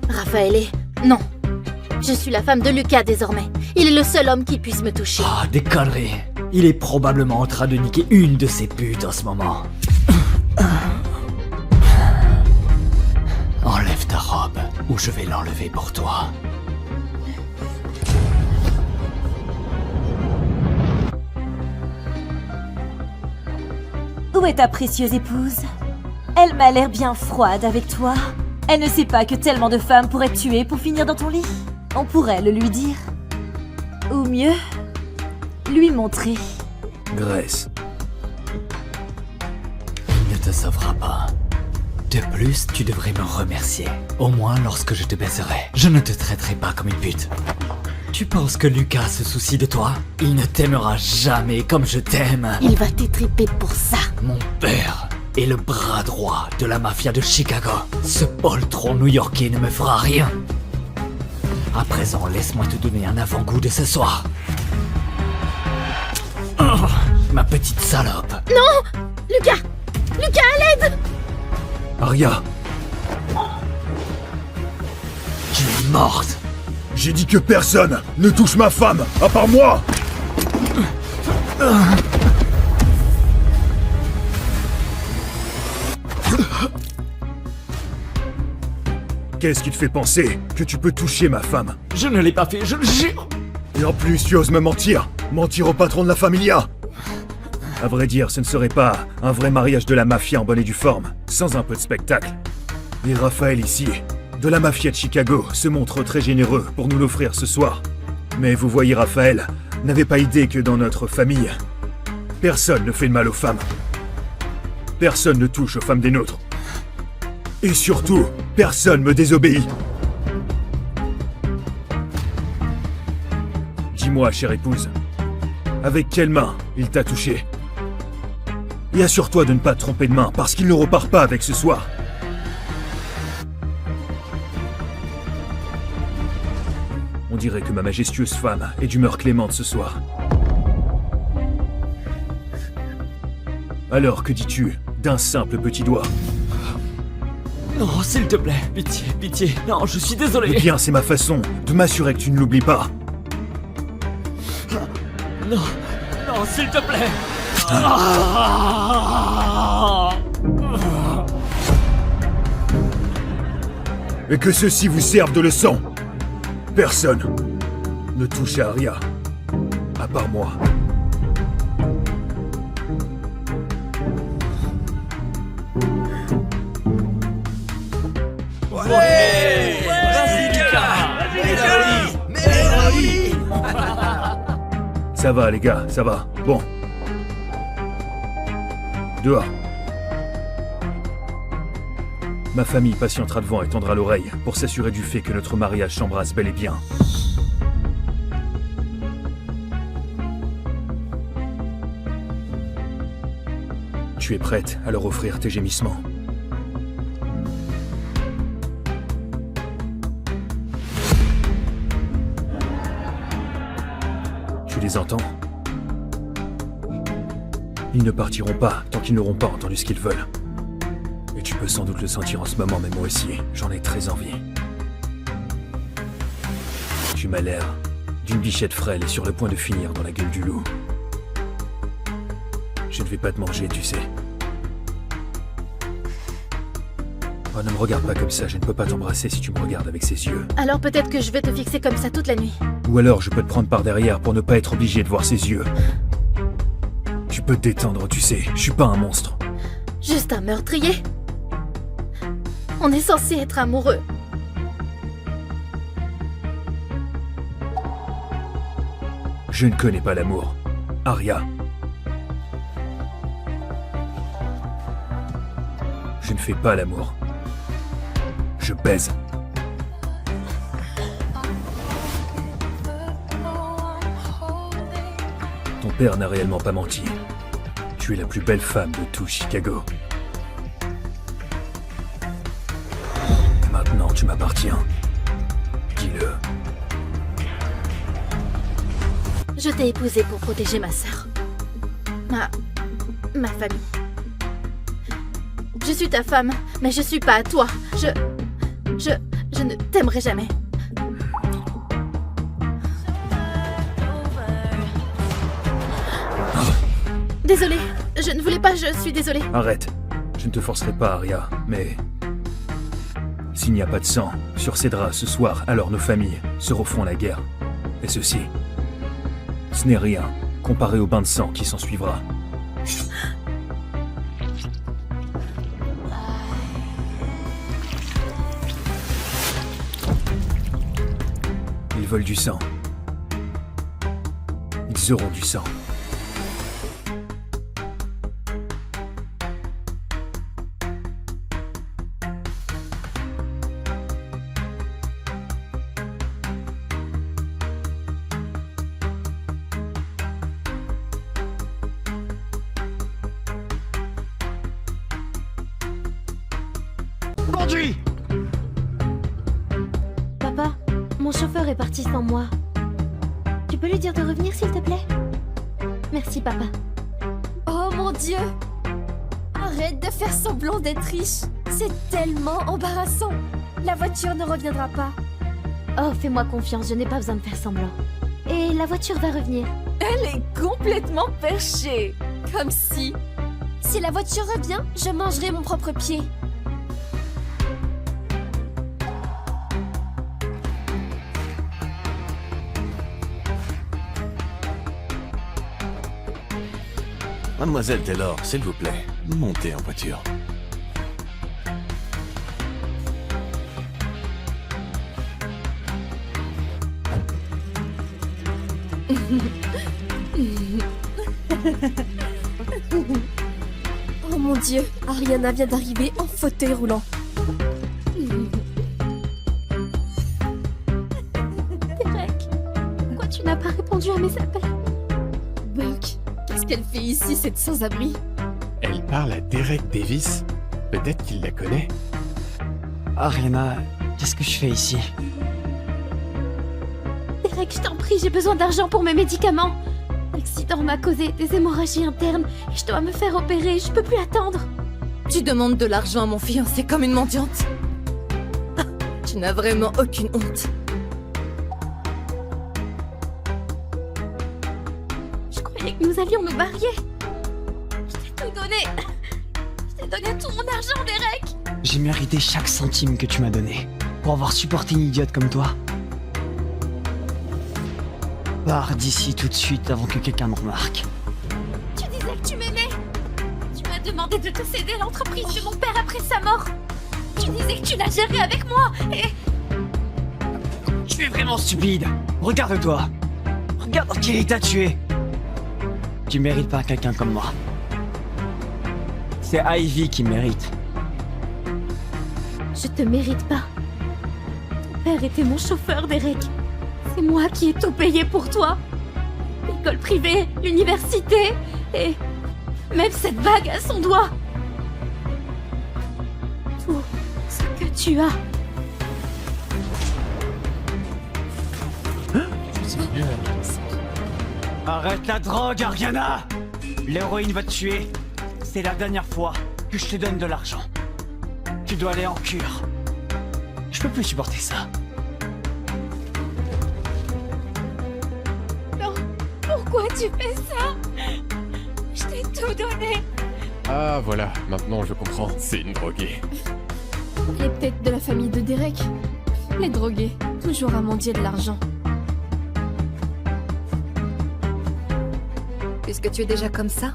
Raffaele, non. Je suis la femme de Lucas désormais. Il est le seul homme qui puisse me toucher. Ah, des conneries. Il est probablement en train de niquer une de ses putes en ce moment. Enlève ta robe, ou je vais l'enlever pour toi. Où est ta précieuse épouse? Elle m'a l'air bien froide avec toi. Elle ne sait pas que tellement de femmes pourraient te tuer pour finir dans ton lit. On pourrait le lui dire. Ou mieux, lui montrer. Grace. Il ne te sauvera pas. De plus, tu devrais me remercier. Au moins lorsque je te baiserai. Je ne te traiterai pas comme une pute. Tu penses que Lucas se soucie de toi? Il ne t'aimera jamais comme je t'aime. Il va t'étriper pour ça. Mon père est le bras droit de la mafia de Chicago. Ce poltron new-yorkais ne me fera rien. À présent, laisse-moi te donner un avant-goût de ce soir. Oh, ma petite salope. Non! Lucas! Lucas, à l'aide! Aria! Tu es morte! J'ai dit que personne ne touche ma femme, à part moi! Qu'est-ce qui te fait penser que tu peux toucher ma femme? Je ne l'ai pas fait, je le jure! Et en plus, tu oses me mentir! Mentir au patron de la familia! À vrai dire, ce ne serait pas un vrai mariage de la mafia en bonne et due forme, sans un peu de spectacle. Et Raphaël ici, de la mafia de Chicago, se montre très généreux pour nous l'offrir ce soir. Mais vous voyez, Raphaël n'avait pas idée que dans notre famille, personne ne fait de mal aux femmes. Personne ne touche aux femmes des nôtres. Et surtout, personne me désobéit. Dis-moi, chère épouse, avec quelle main il t'a touché? Et assure-toi de ne pas te tromper de main, parce qu'il ne repart pas avec ce soir. On dirait que ma majestueuse femme est d'humeur clémente ce soir. Alors, que dis-tu d'un simple petit doigt? Non, s'il te plaît, pitié, pitié. Non, je suis désolé. Eh bien, c'est ma façon de m'assurer que tu ne l'oublies pas. Non, non, s'il te plaît. Et que ceci vous serve de leçon. Personne ne touche à Arya, à part moi. Ouais, vas-y, Lucas. Mets-les. Ça va, les gars, ça va. Bon. Dehors. Ma famille patientera devant et tendra l'oreille pour s'assurer du fait que notre mariage s'embrasse bel et bien. Tu es prête à leur offrir tes gémissements? Tu les entends? Ils ne partiront pas tant qu'ils n'auront pas entendu ce qu'ils veulent. Et tu peux sans doute le sentir en ce moment, mais moi aussi, j'en ai très envie. Tu m'as l'air d'une bichette frêle et sur le point de finir dans la gueule du loup. Je ne vais pas te manger, tu sais. Oh, ne me regarde pas comme ça, je ne peux pas t'embrasser si tu me regardes avec ces yeux. Alors peut-être que je vais te fixer comme ça toute la nuit. Ou alors je peux te prendre par derrière pour ne pas être obligé de voir ses yeux. Tu peux te détendre, tu sais, je suis pas un monstre. Juste un meurtrier. On est censé être amoureux. Je ne connais pas l'amour. Arya. Je ne fais pas l'amour. Je baise. Ton père n'a réellement pas menti. Tu es la plus belle femme de tout Chicago. Et maintenant, tu m'appartiens. Dis-le. Je t'ai épousée pour protéger ma sœur. Ma famille. Je suis ta femme, mais je suis pas à toi. Je ne t'aimerai jamais. Désolée, je ne voulais pas, je suis désolée. Arrête. Je ne te forcerai pas, Arya, mais... S'il n'y a pas de sang sur ces draps ce soir, alors nos familles se referont la guerre. Et ceci, ce n'est rien comparé au bain de sang qui s'ensuivra. Ils veulent du sang. Ils auront du sang. Conduis! Papa, mon chauffeur est parti sans moi. Tu peux lui dire de revenir, s'il te plaît? Merci, papa. Oh mon Dieu! Arrête de faire semblant d'être riche. C'est tellement embarrassant. La voiture ne reviendra pas. Oh, fais-moi confiance, je n'ai pas besoin de faire semblant. Et la voiture va revenir. Elle est complètement perchée. Comme si... Si la voiture revient, je mangerai mon propre pied. Mademoiselle Taylor, s'il vous plaît, montez en voiture. Oh mon Dieu, Ariana vient d'arriver en fauteuil roulant. Derek, pourquoi tu n'as pas répondu répondu à mes appels. Bunk, qu'est-ce qu'elle fait ici, cette sans-abri? Elle parle à Derek Davis. Peut-être qu'il la connaît. Ariana, qu'est-ce que je fais ici? Derek, je t'en prie, j'ai besoin d'argent pour mes médicaments. L'accident m'a causé des hémorragies internes et je dois me faire opérer, je peux plus attendre. Tu demandes de l'argent à mon fiancé comme une mendiante? Ah, tu n'as vraiment aucune honte. Je croyais que nous allions nous marier. Je t'ai tout donné. Je t'ai donné tout mon argent, Derek. J'ai mérité chaque centime que tu m'as donné pour avoir supporté une idiote comme toi. Pars d'ici tout de suite avant que quelqu'un me remarque. Tu disais que tu m'aimais. Tu m'as demandé de te céder l'entreprise de mon père après sa mort. Tu disais que tu la gérais avec moi et... Tu es vraiment stupide. Regarde-toi. Regarde dans quel état tu es. Tu mérites pas quelqu'un comme moi. C'est Ivy qui mérite. Je te mérite pas. Ton père était mon chauffeur, Derek. C'est moi qui ai tout payé pour toi. L'école privée, l'université et même cette bague à son doigt. Tout ce que tu as. Arrête la drogue, Ariana! L'héroïne va te tuer. C'est la dernière fois que je te donne de l'argent. Tu dois aller en cure. Je peux plus supporter ça. Non, pourquoi tu fais ça? Je t'ai tout donné. Ah voilà, maintenant je comprends. C'est une droguée. Elle est peut-être de la famille de Derek. Les drogués, toujours à mendier de l'argent. Puisque tu es déjà comme ça,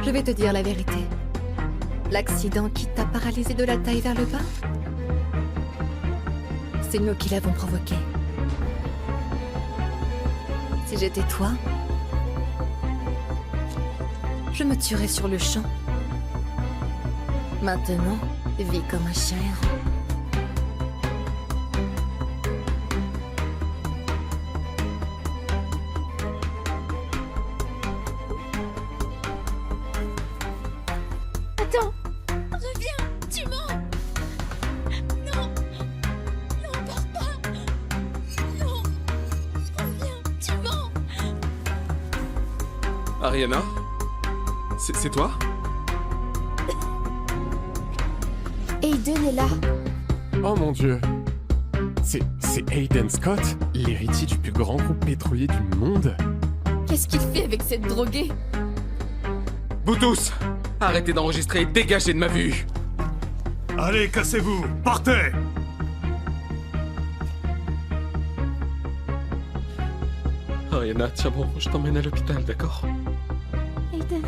je vais te dire la vérité. L'accident qui t'a paralysé de la taille vers le bas, c'est nous qui l'avons provoqué. Si j'étais toi, je me tuerais sur le champ. Maintenant, vis comme un chien errant. Attends, reviens, tu mens. Non, non, pars pas. Non, reviens, tu mens. Ariana? C'est toi? Aiden est là. Oh mon dieu. C'est Aiden Scott, l'héritier du plus grand groupe pétrolier du monde? Qu'est-ce qu'il fait avec cette droguée? Vous tous, arrêtez d'enregistrer et dégagez de ma vue. Allez, cassez-vous, partez! Ariana, tiens bon, je t'emmène à l'hôpital, d'accord? Aiden,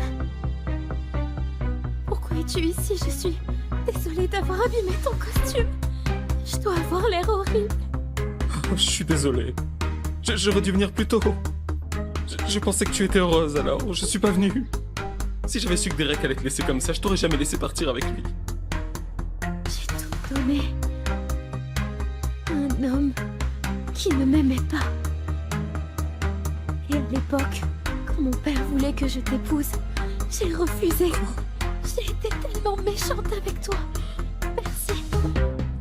pourquoi es-tu ici? Je suis désolée d'avoir abîmé ton costume. Je dois avoir l'air horrible. Oh, je suis désolé. J'aurais dû venir plus tôt. Je pensais que tu étais heureuse, alors je suis pas venu. Si j'avais su que Derek allait te laisser comme ça, je t'aurais jamais laissé partir avec lui. J'ai tout donné. Un homme qui ne m'aimait pas. Et à l'époque, quand mon père voulait que je t'épouse, j'ai refusé. J'ai été tellement méchante avec toi. Merci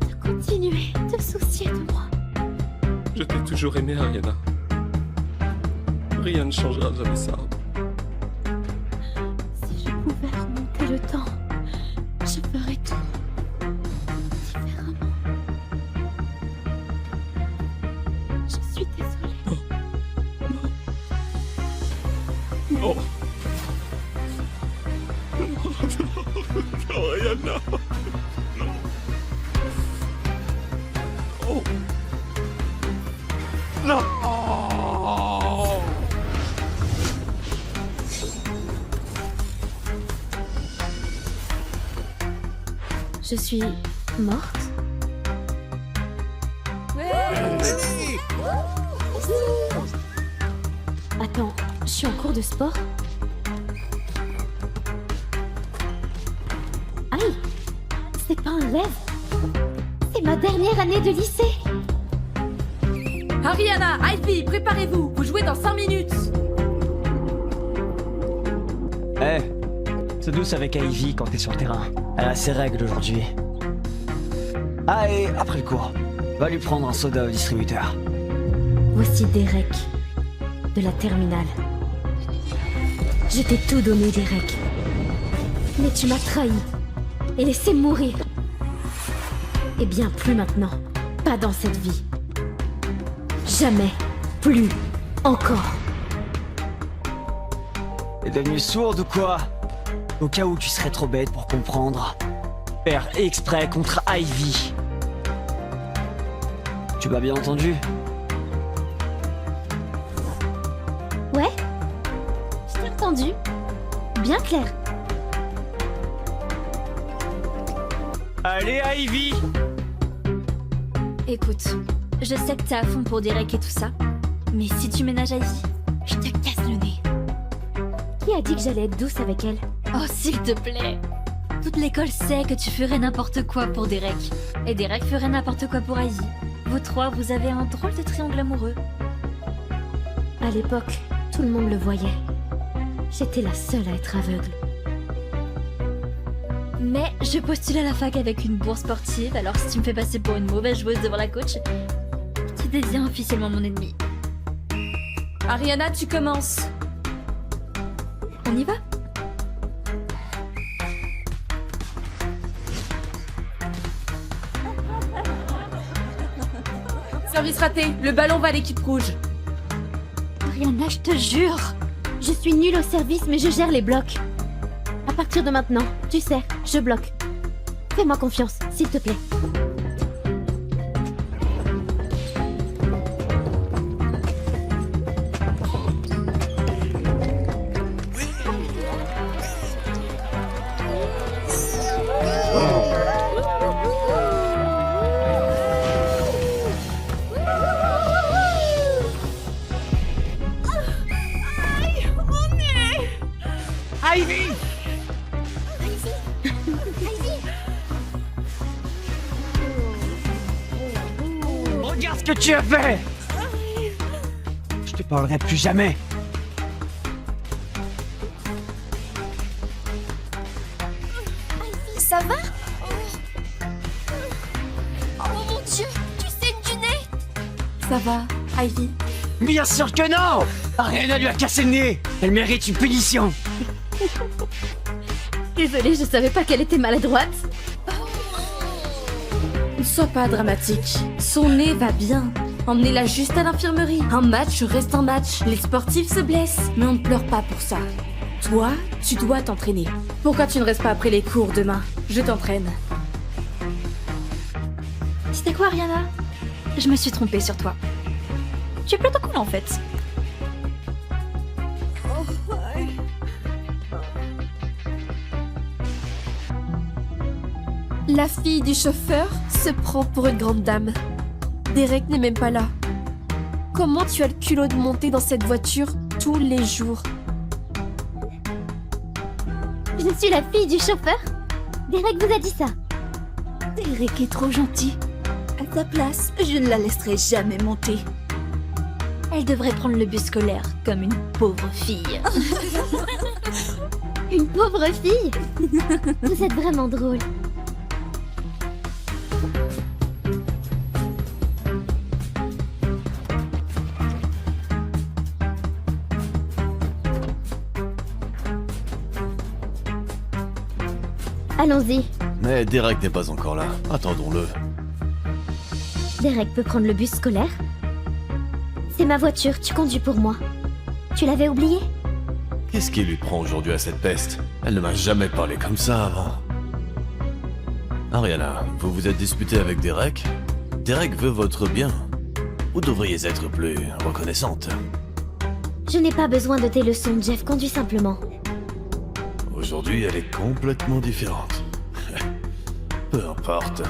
de continuer de soucier de moi. Je t'ai toujours aimé, Ariana. Rien ne changera jamais ça. Si je pouvais remonter le temps, je ferais tout différemment. Je suis désolée. Non. Non, Ariana. Non. Oh. Non. Je suis morte. Attends, je suis en cours de sport? Aïe! C'est pas un rêve! C'est ma dernière année de lycée! Ariana, Ivy, préparez-vous. Vous jouez dans 5 minutes. Sois douce avec Ivy quand t'es sur le terrain. Elle a ses règles aujourd'hui. Ah, et après le cours, va lui prendre un soda au distributeur. Voici Derek, de la terminale. Je t'ai tout donné, Derek. Mais tu m'as trahi et laissé mourir. Eh bien, plus maintenant. Pas dans cette vie. Jamais. Plus. Encore. T'es devenue sourde ou quoi? Au cas où tu serais trop bête pour comprendre. Faire exprès contre Ivy. Tu m'as bien entendu? Ouais. Je t'ai entendu. Bien clair. Allez, Ivy! Écoute, je sais que t'es à fond pour Derek et tout ça, mais si tu ménages Ivy, je te casse le nez. Qui a dit que j'allais être douce avec elle? Oh, s'il te plaît. Toute l'école sait que tu ferais n'importe quoi pour Derek, et Derek ferait n'importe quoi pour Ivy. Vous trois, vous avez un drôle de triangle amoureux. À l'époque, tout le monde le voyait. J'étais la seule à être aveugle. Mais je postule à la fac avec une bourse sportive, alors si tu me fais passer pour une mauvaise joueuse devant la coach, tu deviens officiellement mon ennemi. Ariana, tu commences. On y va? Service raté, le ballon va à l'équipe rouge. Ariana, je te jure. Je suis nulle au service, mais je gère les blocs. À partir de maintenant, tu sais, je bloque. Fais-moi confiance, s'il te plaît. Ivy! Regarde ce que tu as fait! Je te parlerai plus jamais. Ça va? Oh mon Dieu, tu saignes du nez? Ça va, Ivy? Bien sûr que non! Ariana lui a cassé le nez! Elle mérite une punition! Désolée, je savais pas qu'elle était maladroite. Ne sois pas dramatique. Son nez va bien. Emmenez-la juste à l'infirmerie. Un match reste un match. Les sportifs se blessent. Mais on ne pleure pas pour ça. Toi, tu dois t'entraîner. Pourquoi tu ne restes pas après les cours demain? Je t'entraîne. Tu sais quoi, Ariana? Je me suis trompée sur toi. Tu es plutôt cool en fait. La fille du chauffeur se prend pour une grande dame. Derek n'est même pas là. Comment tu as le culot de monter dans cette voiture tous les jours? Je suis la fille du chauffeur. Derek vous a dit ça. Derek est trop gentil. À ta place, je ne la laisserai jamais monter. Elle devrait prendre le bus scolaire comme une pauvre fille. Une pauvre fille? Vous êtes vraiment drôle. Allons-y. Mais Derek n'est pas encore là. Attendons-le. Derek peut prendre le bus scolaire? C'est ma voiture, tu conduis pour moi. Tu l'avais oublié? Qu'est-ce qui lui prend aujourd'hui à cette peste? Elle ne m'a jamais parlé comme ça avant. Ariana, vous vous êtes disputé avec Derek? Derek veut votre bien. Vous devriez être plus reconnaissante. Je n'ai pas besoin de tes leçons, Jeff, conduis simplement. Aujourd'hui, elle est complètement différente. Peu importe.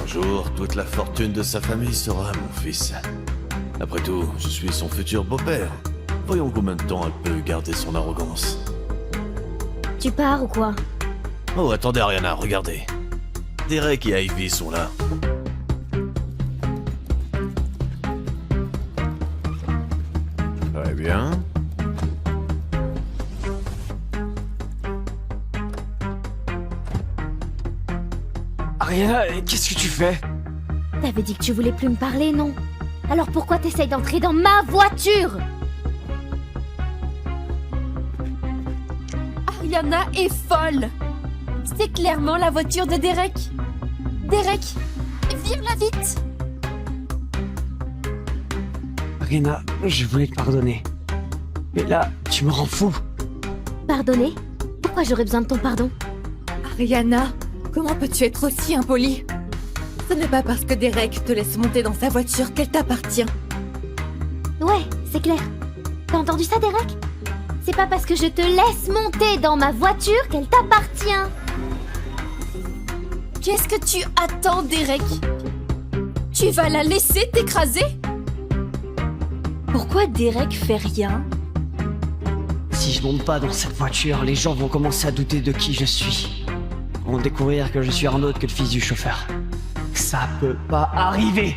Un jour, toute la fortune de sa famille sera à mon fils. Après tout, je suis son futur beau-père. Voyons combien de temps elle peut garder son arrogance. Tu pars ou quoi? Oh, attendez Ariana, regardez. Derek et Ivy sont là. Bien. Ariana, qu'est-ce que tu fais? T'avais dit que tu voulais plus me parler, non? Alors pourquoi t'essayes d'entrer dans ma voiture? Ariana est folle. C'est clairement la voiture de Derek. Derek, vire-la vite. Ariana, je voulais te pardonner. Mais là, tu me rends fou. Pardonner? Pourquoi j'aurais besoin de ton pardon? Ariana, comment peux-tu être aussi impolie? Ce n'est pas parce que Derek te laisse monter dans sa voiture qu'elle t'appartient. Ouais, c'est clair. T'as entendu ça, Derek? C'est pas parce que je te laisse monter dans ma voiture qu'elle t'appartient. Qu'est-ce que tu attends, Derek? Tu vas la laisser t'écraser? Pourquoi Derek fait rien? Si je monte pas dans cette voiture, les gens vont commencer à douter de qui je suis. Ils vont découvrir que je suis un autre que le fils du chauffeur. Ça peut pas arriver!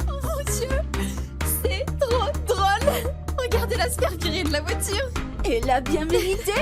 Mon Dieu, c'est trop drôle. Regardez-la se faire virer de la voiture. Elle l'a bien mérité.